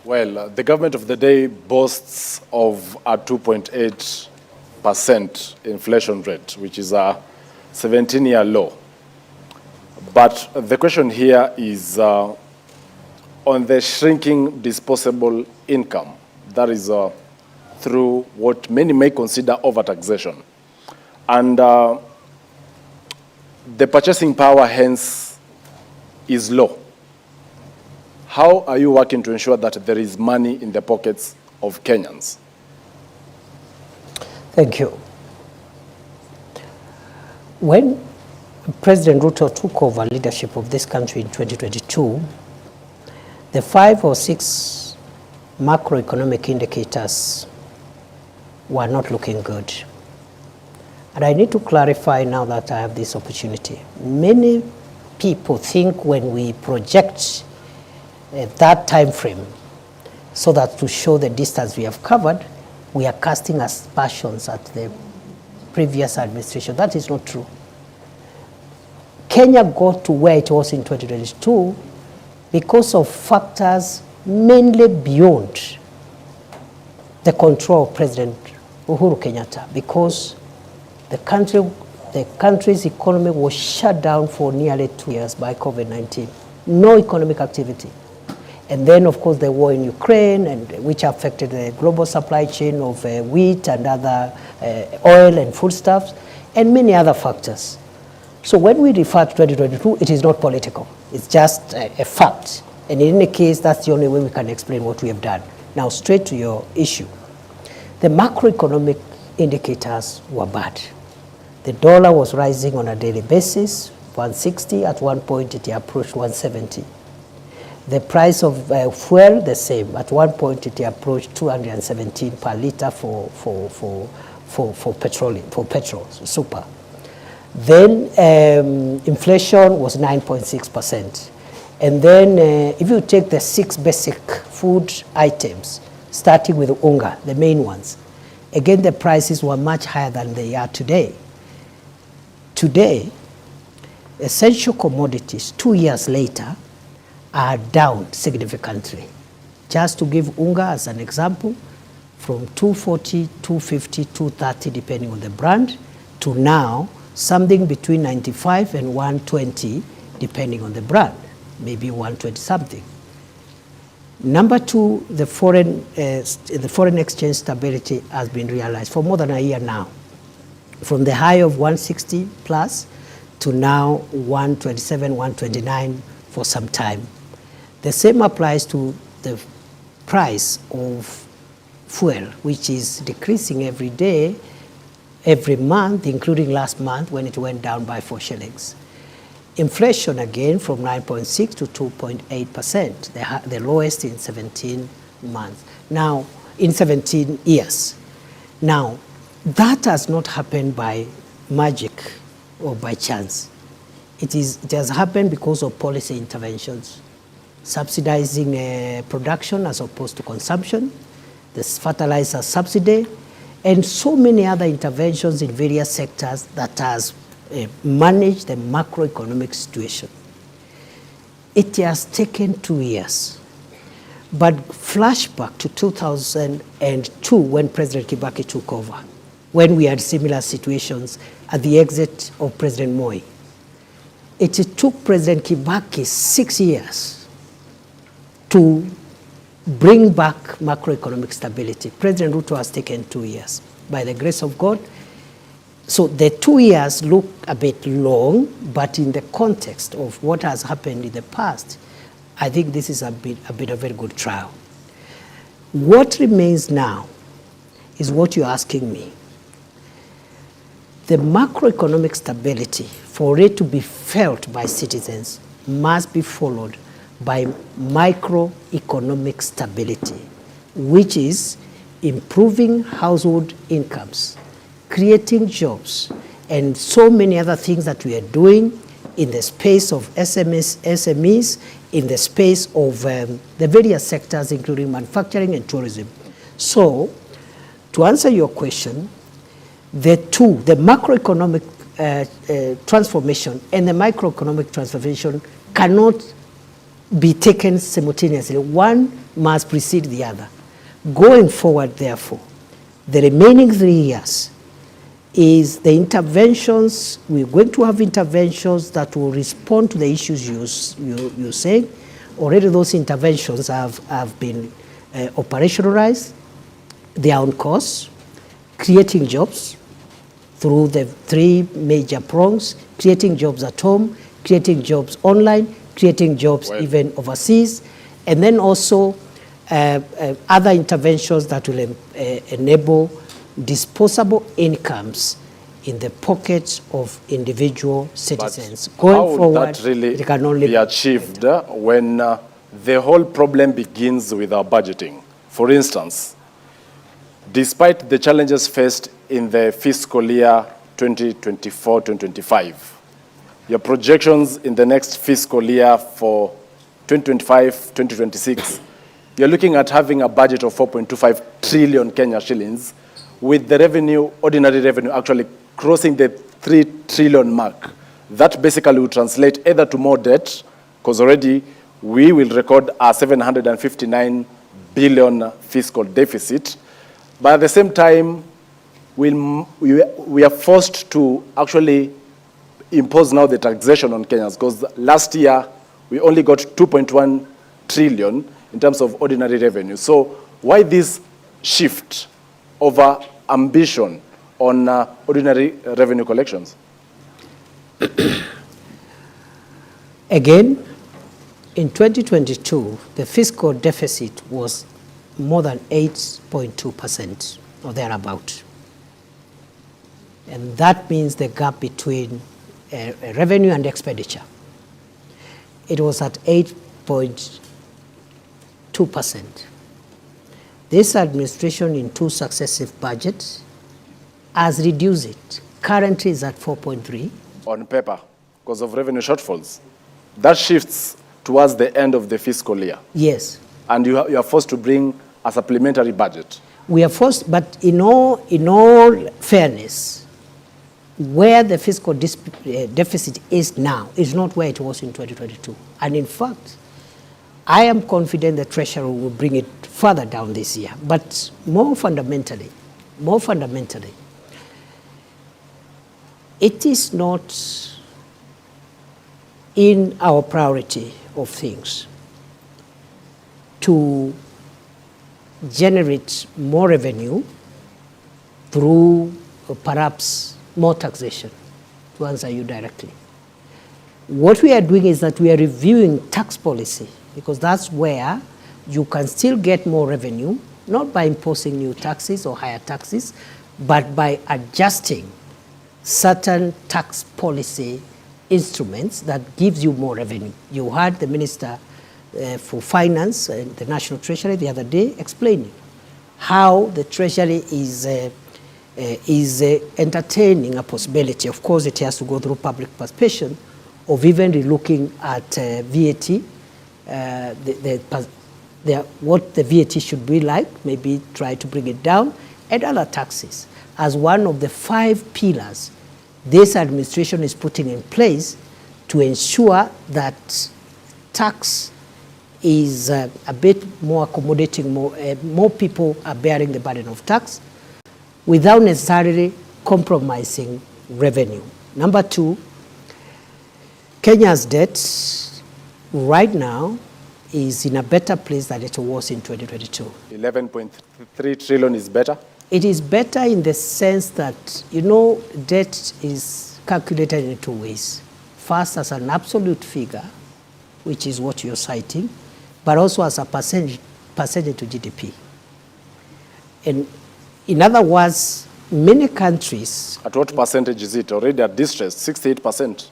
Well, the government of the day boasts of a 2.8% inflation rate, which is a 17-year low. But the question here is on the shrinking disposable income. That is through what many may consider overtaxation. And the purchasing power, hence, is low. How are you working to ensure that there is money in the pockets of Kenyans? Thank you. When President Ruto took over leadership of this country in 2022, the 5 or 6 macroeconomic indicators were not looking good. And I need to clarify now that I have this opportunity. Many people think when we project that time frame so that to show the distance we have covered, we are casting aspersions at the previous administration. That is not true. Kenya got to where it was in 2022 because of factors mainly beyond the control of President Uhuru Kenyatta, because the country's economy was shut down for nearly 2 years by COVID-19. No economic activity. And then, of course, the war in Ukraine, which affected the global supply chain of wheat and other oil and foodstuffs, and many other factors. So when we refer to 2022, it is not political. It's just a fact. And in any case, that's the only way we can explain what we have done. Now, straight to your issue. The macroeconomic indicators were bad. The dollar was rising on a daily basis, 160. At one point, it approached 170. The price of fuel, the same. At one point, it approached 217 per liter for petrol, super. Then inflation was 9.6%. And then if you take the 6 basic food items, starting with unga, the main ones, again, the prices were much higher than they are today. Today, essential commodities, 2 years later, are down significantly. Just to give unga as an example, from 240, 250, 230, depending on the brand, to now something between 95 and 120, depending on the brand, maybe 120 something. Number two, the foreign exchange stability has been realized for more than a year now, from the high of 160 plus to now 127, 129 for some time. The same applies to the price of fuel, which is decreasing every day, every month, including last month when it went down by 4 shillings. Inflation again from 9.6 to 2.8%, the lowest in 17 months. Now, in 17 years. Now, that has not happened by magic or by chance. It has happened because of policy interventions, subsidizing production as opposed to consumption, the fertilizer subsidy, and so many other interventions in various sectors that has managed the macroeconomic situation. It has taken 2 years. But flashback to 2002 when President Kibaki took over, when we had similar situations at the exit of President Moi. It took President Kibaki 6 years to bring back macroeconomic stability. President Ruto has taken 2 years, by the grace of God. So the 2 years look a bit long, but in the context of what has happened in the past, I think this is a bit of a very good trial. What remains now is what you're asking me. The macroeconomic stability, for it to be felt by citizens, must be followed by microeconomic stability, which is improving household incomes, creating jobs, and so many other things that we are doing in the space of SMEs, in the space of the various sectors, including manufacturing and tourism. So, to answer your question, the macroeconomic transformation and the microeconomic transformation cannot be taken simultaneously. One must precede the other. Going forward, therefore, the remaining 3 years is the interventions. We're going to have interventions that will respond to the issues you say. Already those interventions have been operationalized. They are on course, creating jobs through the 3 major prongs, creating jobs at home, creating jobs online, creating jobs even overseas, and then also other interventions that will enable disposable incomes in the pockets of individual citizens. But going how would forward, that really it can only be achieved when the whole problem begins with our budgeting? For instance, despite the challenges faced in the fiscal year 2024-2025, your projections in the next fiscal year for 2025-2026 you're looking at having a budget of 4.25 trillion Kenya shillings, with the revenue, ordinary revenue, actually crossing the 3 trillion mark. That basically will translate either to more debt, because already we will record a 759 billion fiscal deficit, but at the same time, we are forced to actually impose now the taxation on Kenyans, because last year we only got 2.1 trillion in terms of ordinary revenue. So why this shift over ambition on ordinary revenue collections? Again, in 2022, the fiscal deficit was more than 8.2% or thereabout. And that means the gap between revenue and expenditure. It was at 8.2%. This administration in 2 successive budgets has reduced it. Currently is at 4.3. On paper, because of revenue shortfalls. That shifts towards the end of the fiscal year. Yes. And you are forced to bring a supplementary budget. We are forced, but in all fairness, where the fiscal deficit is now is not where it was in 2022. And in fact, I am confident the Treasury will bring it further down this year. But more fundamentally, it is not in our priority of things to generate more revenue through perhaps more taxation, to answer you directly. What we are doing is that we are reviewing tax policy, because that's where you can still get more revenue, not by imposing new taxes or higher taxes, but by adjusting certain tax policy instruments that gives you more revenue. You heard the Minister for Finance and the National Treasury the other day explaining how the Treasury is entertaining a possibility. Of course, it has to go through public participation of even relooking at VAT, what the VAT should be like, maybe try to bring it down, and other taxes, as one of the 5 pillars this administration is putting in place to ensure that tax is a bit more accommodating, more people are bearing the burden of tax without necessarily compromising revenue. Number 2, Kenya's debt right now is in a better place than it was in 2022. 11.3 trillion is better? It is better in the sense that, debt is calculated in 2 ways. First, as an absolute figure, which is what you're citing, but also as a percentage to GDP. And in other words, many countries... At what percentage is it? Already at distress, 68%.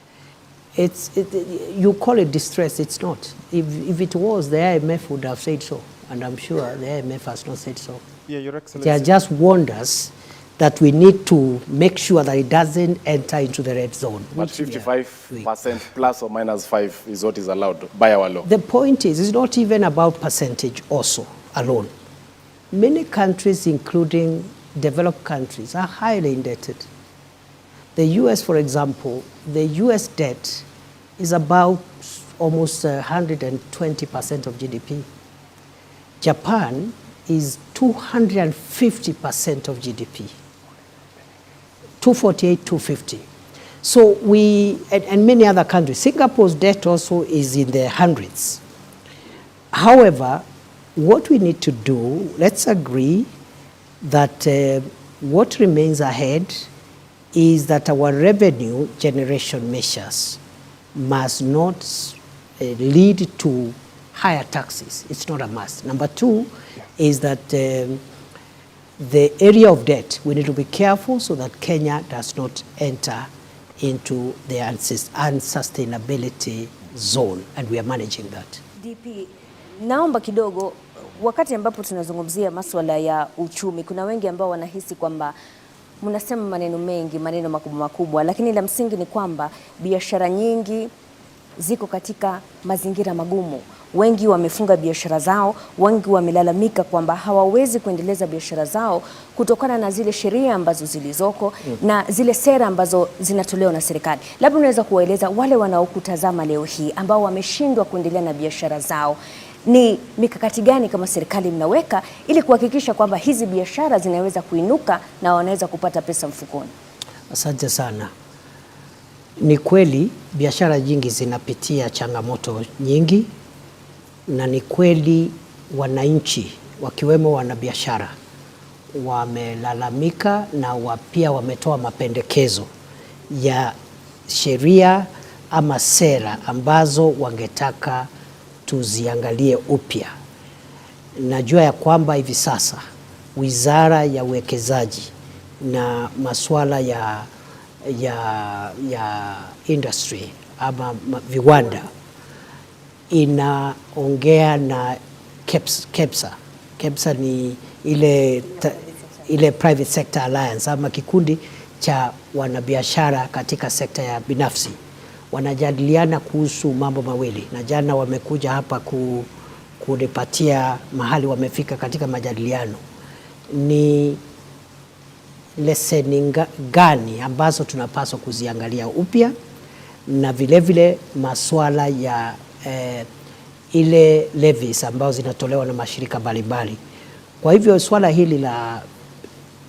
You call it distress, it's not. If it was, the IMF would have said so, and I'm sure the IMF has not said so. Yeah, Your Excellency. They just warned us that we need to make sure that it doesn't enter into the red zone. But 55% plus or minus 5 is what is allowed by our law. The point is, it's not even about percentage also alone. Many countries, including developed countries, are highly indebted. The US, for example, the US debt is about almost 120% of GDP. Japan is 250% of GDP. 248, 250. So and many other countries. Singapore's debt also is in the hundreds. However, what we need to do, let's agree that what remains ahead is that our revenue generation measures must not lead to higher taxes. It's not a must. Number 2 is that the area of debt, we need to be careful so that Kenya does not enter into the unsustainability zone, and we are managing that. DP, naomba kidogo, wakati ambapo tunazungumzia masuala ya uchumi, kuna wengi ambao wanahisi kwamba mnasema maneno mengi, maneno makubwa makubwa, lakini la msingi ni kwamba biashara nyingi ziko katika mazingira magumu. Wengi wamefunga biashara zao, wengi wamelalamika kwamba hawawezi kuendeleza biashara zao kutokana na zile sheria ambazo zilizoko na zile sera ambazo zinatolewa na serikali. Labda unaweza kuwaeleza wale wanaokutazama leo hii ambao wameshindwa kuendelea na biashara zao, ni mikakati gani kama serikali mnaweka ili kuhakikisha kwamba hizi biashara zinaweza kuinuka na wanaweza kupata pesa mfukoni? Asante sana. Ni kweli biashara nyingi zinapitia changamoto nyingi, na ni kweli wananchi wakiwemo wanabiashara wamelalamika na pia wametoa mapendekezo ya sheria ama sera ambazo wangetaka tuziangalie upya. Najua ya kwamba hivi sasa Wizara ya Uwekezaji na masuala ya industry ama viwanda inaongea na KEPSA. KEPSA ni ile Private Sector Alliance ama kikundi cha wanabiashara katika sekta ya binafsi. Wanajadiliana kuhusu mambo mawili, na jana wamekuja hapa kunipatia mahali wamefika katika majadiliano. Ni leseni gani ambazo tunapaswa kuziangalia upya, na vilevile masuala ya ile levies ambazo zinatolewa na mashirika mbalimbali. Kwa hivyo swala hili la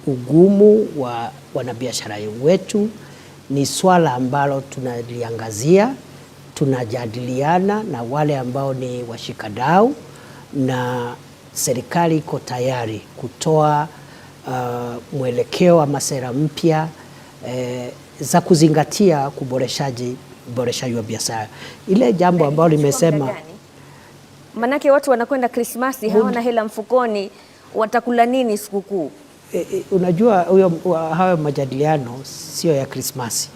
ugumu wa wanabiashara wetu ni swala ambalo tunaliangazia, tunajadiliana na wale ambao ni washikadau, na serikali iko tayari kutoa mwelekeo ama sera mpya za kuzingatia uboreshaji wa biashara. Ile jambo ambalo limesema, manake watu wanakwenda Krismasi hawana hela mfukoni, watakula nini sikukuu? Unajua hayo majadiliano sio ya Krismasi,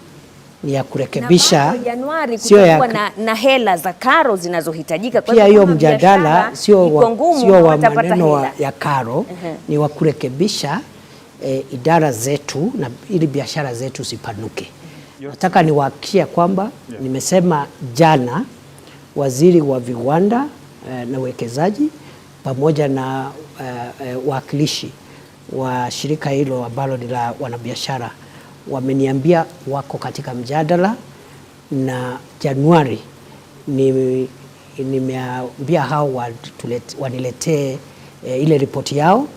ni ya kurekebisha. Na Januari kutakuwa na hela za karo zinazohitajika. Kwa hiyo mjadala sio wa maneno ya karo, ni wa kurekebisha idara zetu na ili biashara zetu zipanuke. Nataka niwahakikishie kwamba nimesema jana waziri wa viwanda na uwekezaji pamoja na wakilishi wa shirika hilo ambalo ni la wanabiashara wameniambia wako katika mjadala, na Januari nimeambia hao waniletee ile ripoti yao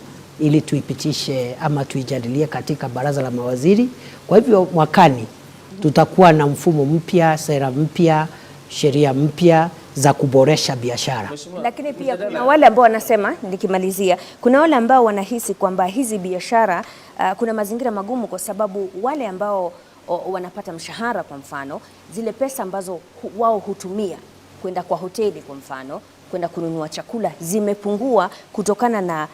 ili tuipitishe ama tuijadilie katika baraza la mawaziri. Kwa hivyo mwakani tutakuwa na mfumo mpya, sera mpya, sheria mpya za kuboresha biashara. Lakini pia kuna wale ambao wanasema, nikimalizia, kuna wale ambao wanahisi kwamba hizi biashara kuna mazingira magumu kwa sababu wale ambao wanapata mshahara, kwa mfano, zile pesa ambazo wao hutumia kwenda kwa hoteli, kwa mfano, kwenda kununua chakula, zimepungua kutokana na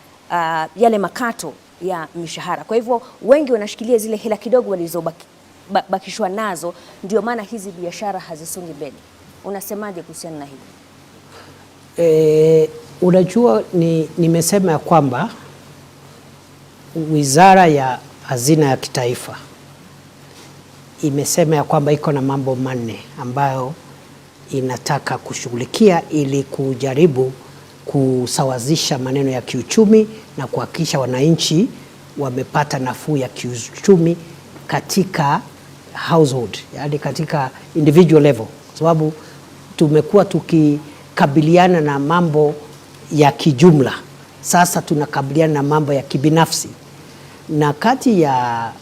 yale makato ya mishahara. Kwa hivyo wengi wanashikilia zile hela kidogo walizobakishwa nazo, ndio maana hizi biashara hazisongi mbele. Unasemaje kuhusiana na hili? Unajua, nimesema ya kwamba Wizara ya Hazina ya Kitaifa imesema ya kwamba iko na mambo manne ambayo inataka kushughulikia ili kujaribu kusawazisha maneno ya kiuchumi na kuhakikisha wananchi wamepata nafuu ya kiuchumi katika household, yani katika individual level, kwa sababu tumekuwa tukikabiliana na mambo ya kijumla. Sasa tunakabiliana na mambo ya kibinafsi, na kati ya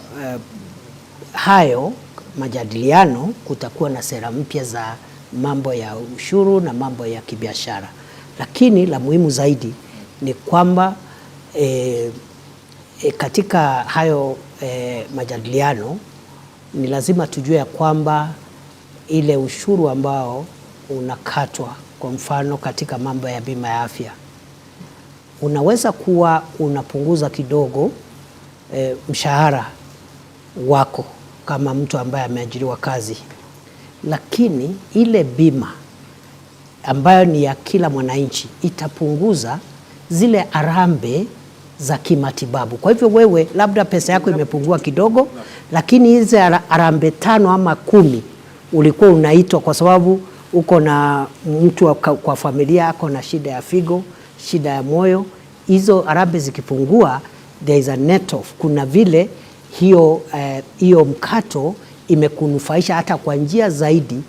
hayo majadiliano kutakuwa na sera mpya za mambo ya ushuru na mambo ya kibiashara. Lakini la muhimu zaidi ni kwamba katika hayo majadiliano ni lazima tujue ya kwamba ile ushuru ambao unakatwa, kwa mfano katika mambo ya bima ya afya, unaweza kuwa unapunguza kidogo mshahara wako kama mtu ambaye ameajiriwa kazi, lakini ile bima ambayo ni ya kila mwananchi itapunguza zile harambee za kimatibabu. Kwa hivyo wewe labda pesa yako imepungua kidogo, lakini hizi harambee 5 ama 10 ulikuwa unaitwa kwa sababu uko na mtu kwa familia ako na shida ya figo, shida ya hizo harambee zikipungua, there is a net off. Kuna vile hiyo mkato imekunufaisha hata kwa njia zaidi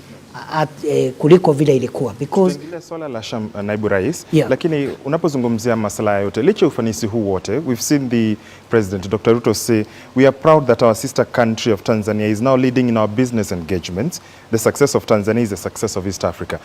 kuliko vile ilikuwa, because swala la naibu rais, lakini unapozungumzia masuala yote licha ufanisi huu wote, we've seen the President Dr. Ruto say we are proud that our sister country of Tanzania is now leading in our business engagements. The success of Tanzania is the success of East Africa.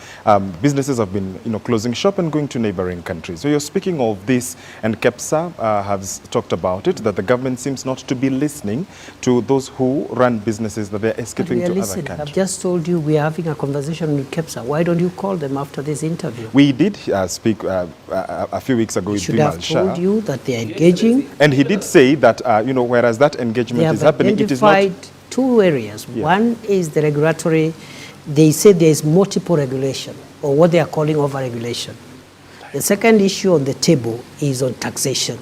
Businesses have been closing shop and going to neighboring countries. So you're speaking of this, and KEPSA has talked about it, that the government seems not to be listening to those who run businesses, that they're escaping to other countries. I've just told you we are having a conversation with KEPSA. Why don't you call them after this interview? We did speak a few weeks ago with Bimal Shah. Should have told you that they are engaging. And he did say that, whereas that engagement is happening, it is not... They have identified two areas. Yeah. One is the regulatory. They say there is multiple regulation, or what they are calling over-regulation. The second issue on the table is on taxation.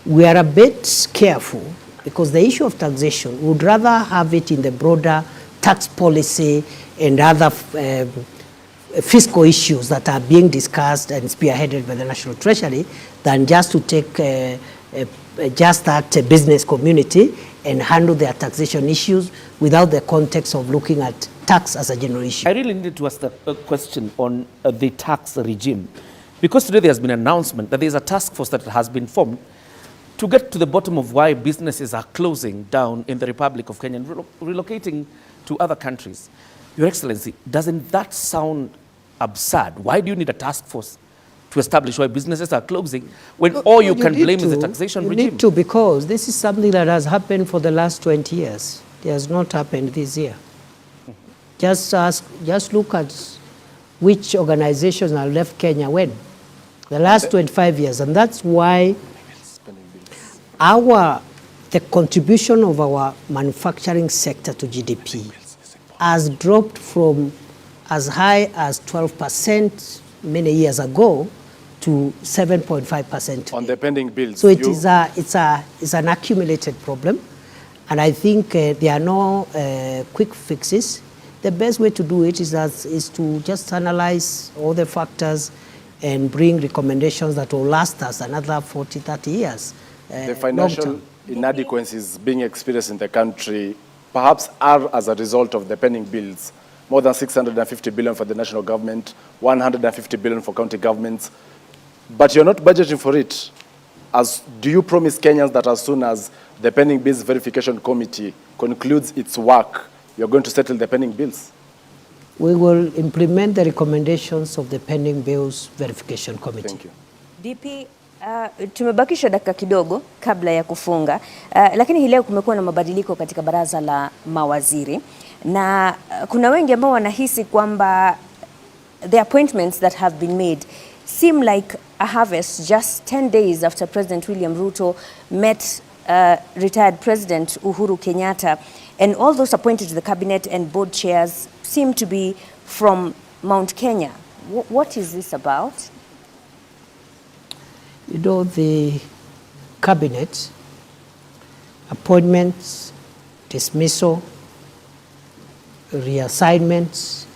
We are a bit careful because the issue of taxation, we would rather have it in the broader tax policy and other fiscal issues that are being discussed and spearheaded by the National Treasury than just to take just that business community and handle their taxation issues without the context of looking at tax as a general issue. I really needed to ask a question on the tax regime, because today there has been an announcement that there is a task force that has been formed to get to the bottom of why businesses are closing down in the Republic of Kenya and relocating to other countries. Your Excellency, doesn't that sound absurd? Why do you need a task force to establish why businesses are closing when all you can blame is the taxation regime? You need to, because this is something that has happened for the last 20 years. It has not happened this year. Just look at which organizations have left Kenya when. The last 25 years. And that's why the contribution of our manufacturing sector to GDP has dropped from as high as 12% many years ago to 7.5% on the pending bills. So it's an accumulated problem, and I think there are no quick fixes. The best way to do it is to just analyze all the factors and bring recommendations that will last us another 40, 30 years. The financial inadequacies being experienced in the country perhaps are as a result of the pending bills. More than 650 billion for the national government, 150 billion for county governments. But you're not budgeting for it. Do you promise Kenyans that as soon as the pending bills verification committee concludes its work, you're going to settle the pending bills? We will implement the recommendations of the pending bills verification committee. Thank you. DP, tumebakisha dakika kidogo kabla ya kufunga, lakini hii leo kumekuwa na mabadiliko katika baraza la mawaziri, na kuna wengi ambao wanahisi kwamba the appointments that have been made seem like a harvest just 10 days after President William Ruto met retired President Uhuru Kenyatta, and all those appointed to the cabinet and board chairs seem to be from Mount Kenya. What is this about? You know, the cabinet, appointments, dismissal, reassignments,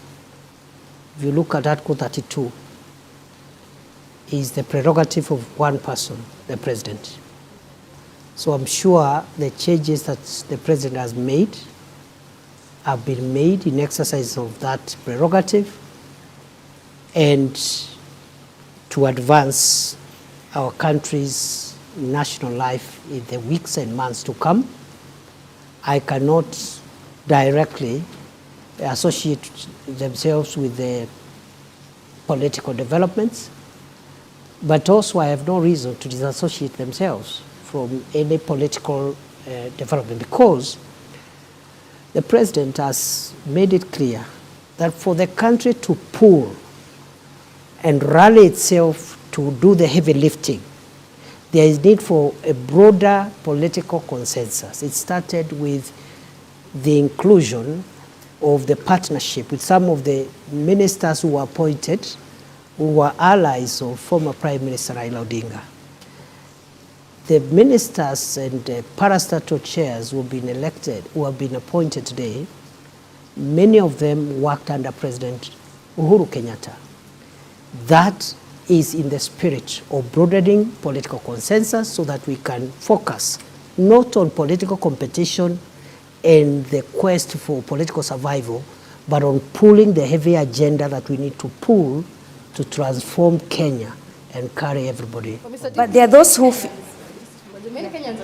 if you look at Article 32, is the prerogative of one person, the president. So I'm sure the changes that the president has made have been made in exercise of that prerogative and to advance our country's national life in the weeks and months to come. I cannot directly associate themselves with the political developments, but also I have no reason to disassociate themselves from any political development, because the president has made it clear that for the country to pull and rally itself to do the heavy lifting, there is need for a broader political consensus. It started with the inclusion of the partnership with some of the ministers who were appointed, who were allies of former Prime Minister Raila Odinga. The ministers and parastatal chairs who have been elected, who have been appointed today, many of them worked under President Uhuru Kenyatta. That is in the spirit of broadening political consensus so that we can focus not on political competition and the quest for political survival, but on pulling the heavy agenda that we need to pull to transform Kenya and carry everybody. But there are those who many Kenyans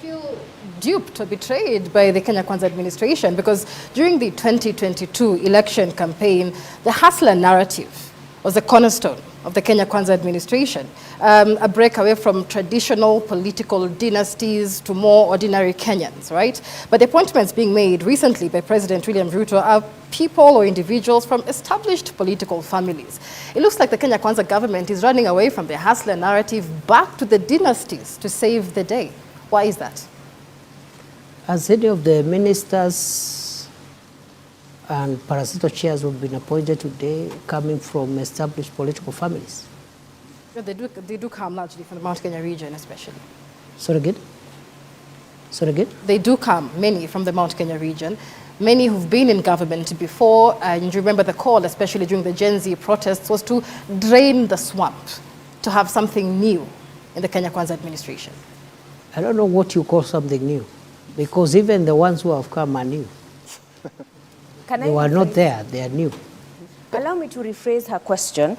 feel duped or betrayed by the Kenya Kwanza administration, because during the 2022 election campaign, the hustler narrative was the cornerstone of the Kenya Kwanza administration, a break away from traditional political dynasties to more ordinary Kenyans, right? But the appointments being made recently by President William Ruto are people or individuals from established political families. It looks like the Kenya Kwanza government is running away from the hustler narrative back to the dynasties to save the day. Why is that? As any of the ministers and parasito chairs who have been appointed today coming from established political families? Yeah, they do come largely from the Mount Kenya region, especially. Sorry again? Sorry again? They do come, many from the Mount Kenya region. Many who've been in government before, and you remember the call, especially during the Gen Z protests, was to drain the swamp, to have something new in the Kenya Kwanza administration. I don't know what you call something new, because even the ones who have come are new. They were not there, they are new. Allow me to rephrase her question,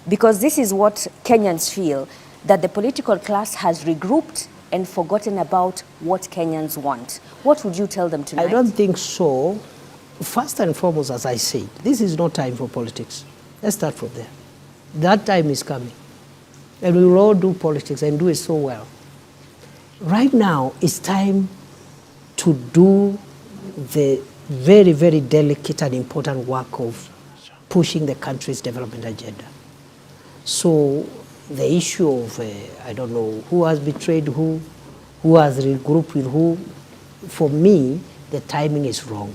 because this is what Kenyans feel, that the political class has regrouped and forgotten about what Kenyans want. What would you tell them tonight? I don't think so. First and foremost, as I said, this is not time for politics. Let's start from there. That time is coming. And we will all do politics and do it so well. Right now, it's time to do the very, very delicate and important work of pushing the country's development agenda. So the issue of, I don't know, who has betrayed who has regrouped with who, for me, the timing is wrong.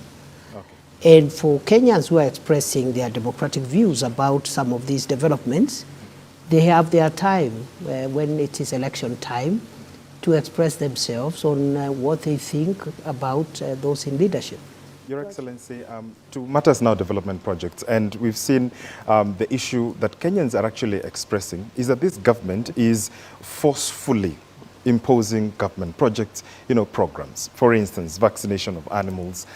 Okay. And for Kenyans who are expressing their democratic views about some of these developments, they have their time when it is election time to express themselves on what they think about those in leadership. Your Excellency, to Matters Now development projects, and we've seen the issue that Kenyans are actually expressing is that this government is forcefully imposing government projects, programs. For instance, vaccination of animals,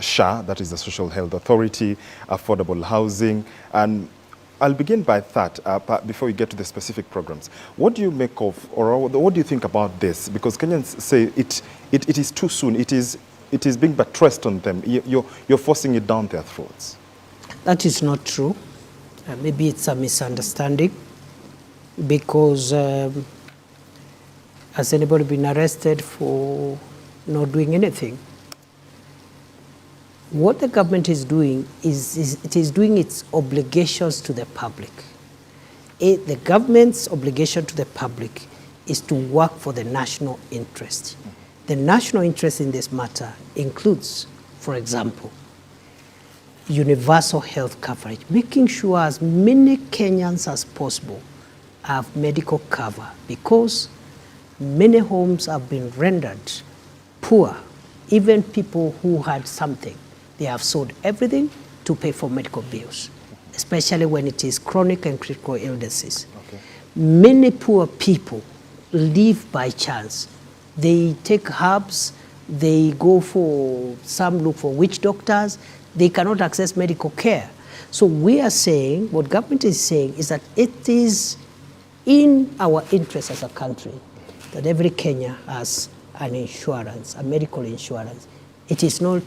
SHA, that is the Social Health Authority, affordable housing, and I'll begin by that before we get to the specific programs. What do you make of, or what do you think about this? Because Kenyans say it is too soon. It is being buttressed on them. You're forcing it down their throats. That is not true. Maybe it's a misunderstanding, because has anybody been arrested for not doing anything? What the government is doing is it is doing its obligations to the public. The government's obligation to the public is to work for the national interest. The national interest in this matter includes, for example, universal health coverage, making sure as many Kenyans as possible have medical cover, because many homes have been rendered poor. Even people who had something, they have sold everything to pay for medical bills, especially when it is chronic and critical illnesses. Okay. Many poor people live by chance. They take herbs, they go for, some look for witch doctors, they cannot access medical care. So we are saying, what government is saying is that it is in our interest as a country that every Kenya has an insurance, a medical insurance. It is not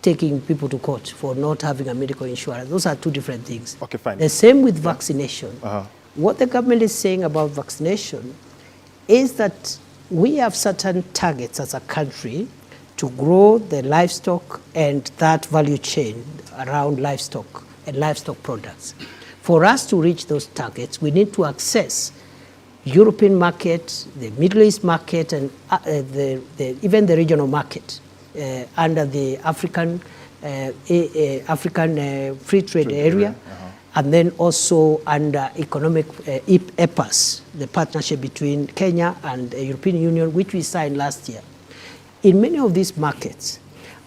taking people to court for not having a medical insurance. Those are two different things. Okay, fine. The same with vaccination. What the government is saying about vaccination is that we have certain targets as a country to grow the livestock and that value chain around livestock and livestock products. For us to reach those targets, we need to access European market, the Middle East market, and even the regional market under the African Free Trade Area. And then also under economic EPAS, the partnership between Kenya and the European Union, which we signed last year. In many of these markets,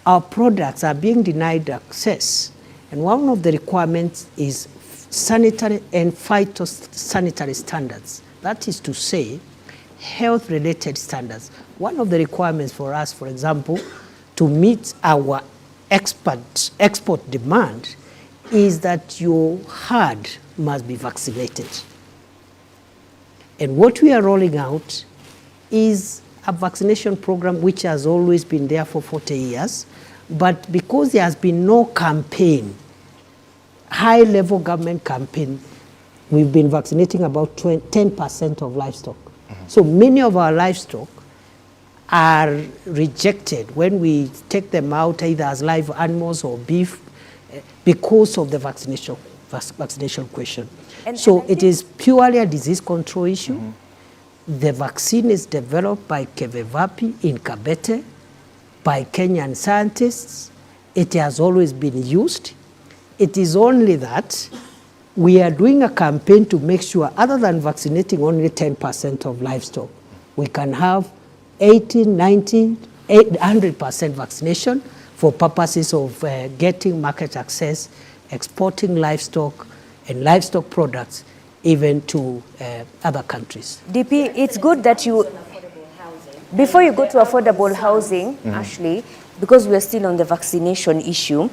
our products are being denied access And one of the requirements is sanitary and phytosanitary standards. That is to say, health-related standards. One of the requirements for us, for example, to meet our export demand is that your herd must be vaccinated. And what we are rolling out is a vaccination program which has always been there for 40 years, but because there has been no campaign, high-level government campaign, we've been vaccinating about 10% of livestock. So many of our livestock are rejected when we take them out either as live animals or beef because of the vaccination question. So it is purely a disease control issue. The vaccine is developed by Kevevapi in Kabete, by Kenyan scientists. It has always been used. It is only that we are doing a campaign to make sure, other than vaccinating only 10% of livestock, we can have 80, 90, 100% vaccination for purposes of getting market access, exporting livestock and livestock products even to other countries. DP, it's good that you, before you go to affordable housing, Ashley, because we're still on the vaccination issue,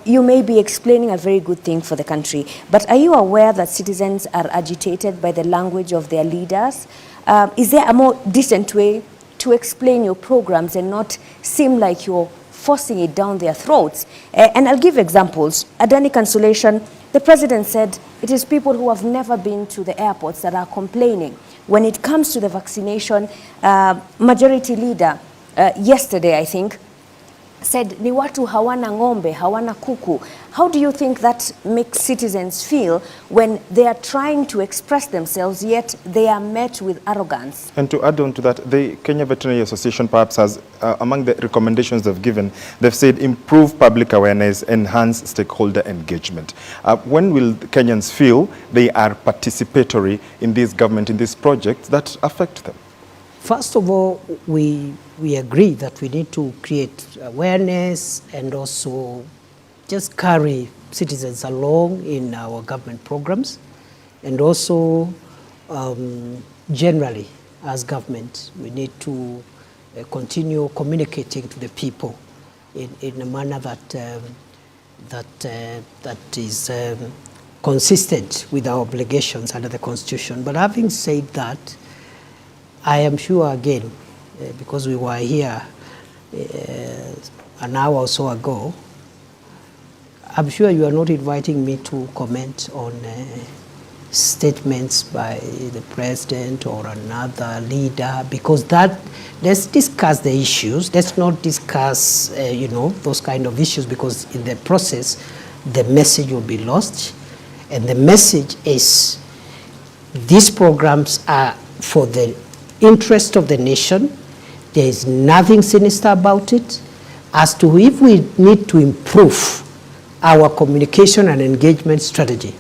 you may be explaining a very good thing for the country, but are you aware that citizens are agitated by the language of their leaders? Is there a more decent way to explain your programs and not seem like you're forcing it down their throats? And I'll give examples. Adani Consolation, the president said it is people who have never been to the airports that are complaining. When it comes to the vaccination, majority leader yesterday, I think, said ni watu hawana ng'ombe, hawana kuku. How do you think that makes citizens feel when they are trying to express themselves, yet they are met with arrogance? And to add on to that, the Kenya Veterinary Association perhaps has, among the recommendations they've given, they've said improve public awareness, enhance stakeholder engagement. When will Kenyans feel they are participatory in this government, in these projects that affect them? First of all, we agree that we need to create awareness and also just carry citizens along in our government programs, and also generally as government we need to continue communicating to the people in a manner that is consistent with our obligations under the Constitution. But having said that, I am sure again, because we were here an hour or so ago, I'm sure you are not inviting me to comment on statements by the president or another leader, because that, let's discuss the issues. Let's not discuss, those kind of issues, because in the process, the message will be lost. And the message is these programs are for the interest of the nation. There is nothing sinister about it. As to if we need to improve our communication and engagement strategy,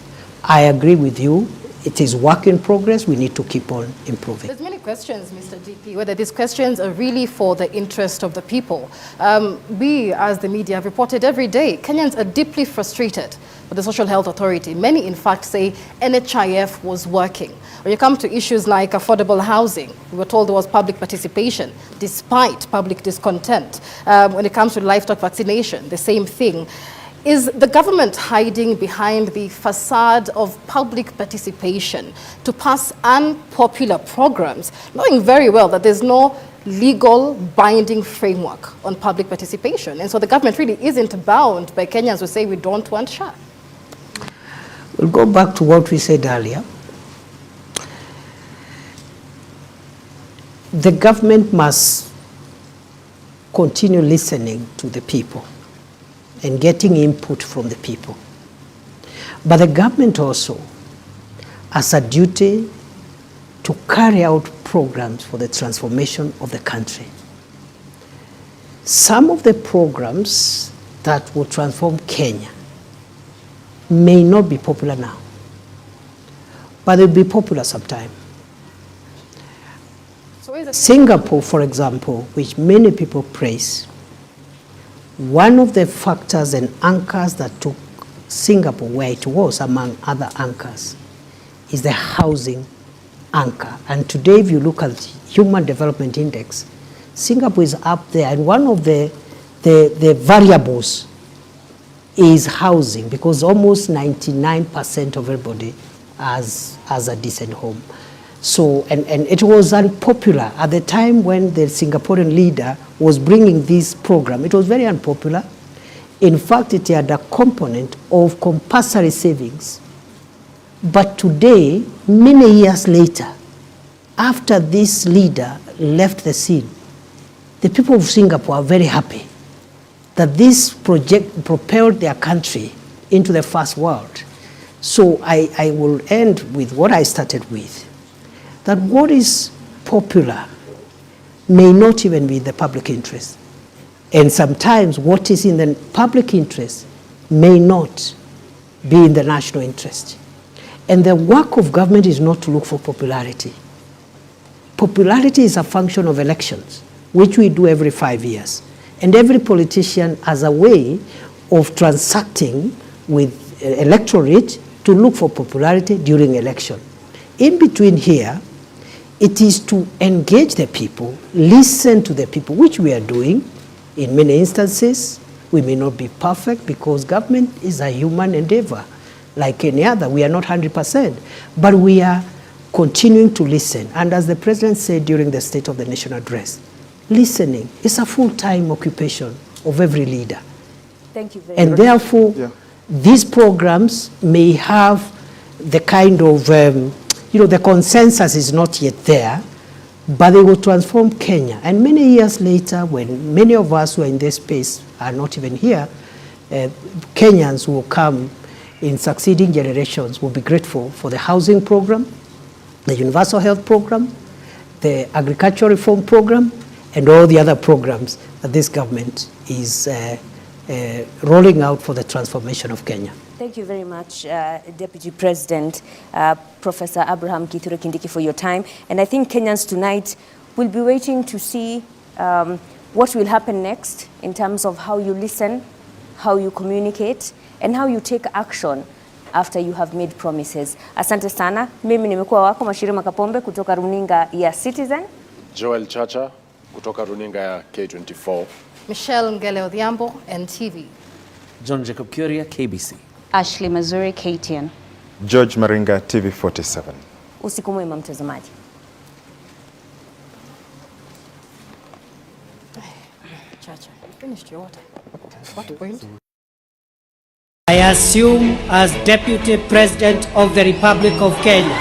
I agree with you. It is work in progress. We need to keep on improving. There's many questions, Mr. DP, whether these questions are really for the interest of the people. We, as the media, have reported every day, Kenyans are deeply frustrated with the Social Health Authority. Many, in fact, say NHIF was working. When you come to issues like affordable housing, we were told there was public participation, despite public discontent. When it comes to livestock vaccination, the same thing. Is the government hiding behind the facade of public participation to pass unpopular programs, knowing very well that there's no legal binding framework on public participation? And so the government really isn't bound by Kenyans who say we don't want SHA. We'll go back to what we said earlier. The government must continue listening to the people and getting input from the people. But the government also has a duty to carry out programs for the transformation of the country. Some of the programs that will transform Kenya may not be popular now, but they'll be popular sometime. Singapore, for example, which many people praise, one of the factors and anchors that took Singapore, where it was among other anchors, is the housing anchor. And today, if you look at the Human Development Index, Singapore is up there, and one of the variables is housing, because almost 99% of everybody has a decent home. So, and it was unpopular at the time when the Singaporean leader was bringing this program. It was very unpopular. In fact, it had a component of compulsory savings. But today, many years later, after this leader left the scene, the people of Singapore are very happy that this project propelled their country into the first world. So I will end with what I started with, that what is popular may not even be in the public interest. And sometimes what is in the public interest may not be in the national interest. And the work of government is not to look for popularity. Popularity is a function of elections, which we do every 5 years. And every politician has a way of transacting with electorate to look for popularity during election. In between here, it is to engage the people, listen to the people, which we are doing. In many instances, we may not be perfect because government is a human endeavor. Like any other, we are not 100%, but we are continuing to listen. And as the president said during the State of the Nation address, listening is a full-time occupation of every leader. Thank you very much. And therefore, these programs may have the kind of, the consensus is not yet there, but they will transform Kenya. And many years later, when many of us who are in this space are not even here, Kenyans will come in succeeding generations will be grateful for the housing program, the universal health program, the agricultural reform program, and all the other programs that this government is rolling out for the transformation of Kenya. Thank you very much, Deputy President, Professor Abraham Kithure Kindiki, for your time. And I think Kenyans tonight will be waiting to see what will happen next in terms of how you listen, how you communicate, and how you take action after you have made promises. Asante sana. Mimi nimekuwa wako Mashirima Kapombe kutoka runinga ya Citizen. Joel Chacha kutoka runinga ya K24. Michelle Ngele Odhiambo, NTV. John Jacob Kuria, KBC. Ashley Mazuri, KTN. George Maringa, TV47. Usiku mwema mtazamaji. Chacha, you finished your water. What point? I assume as Deputy President of the Republic of Kenya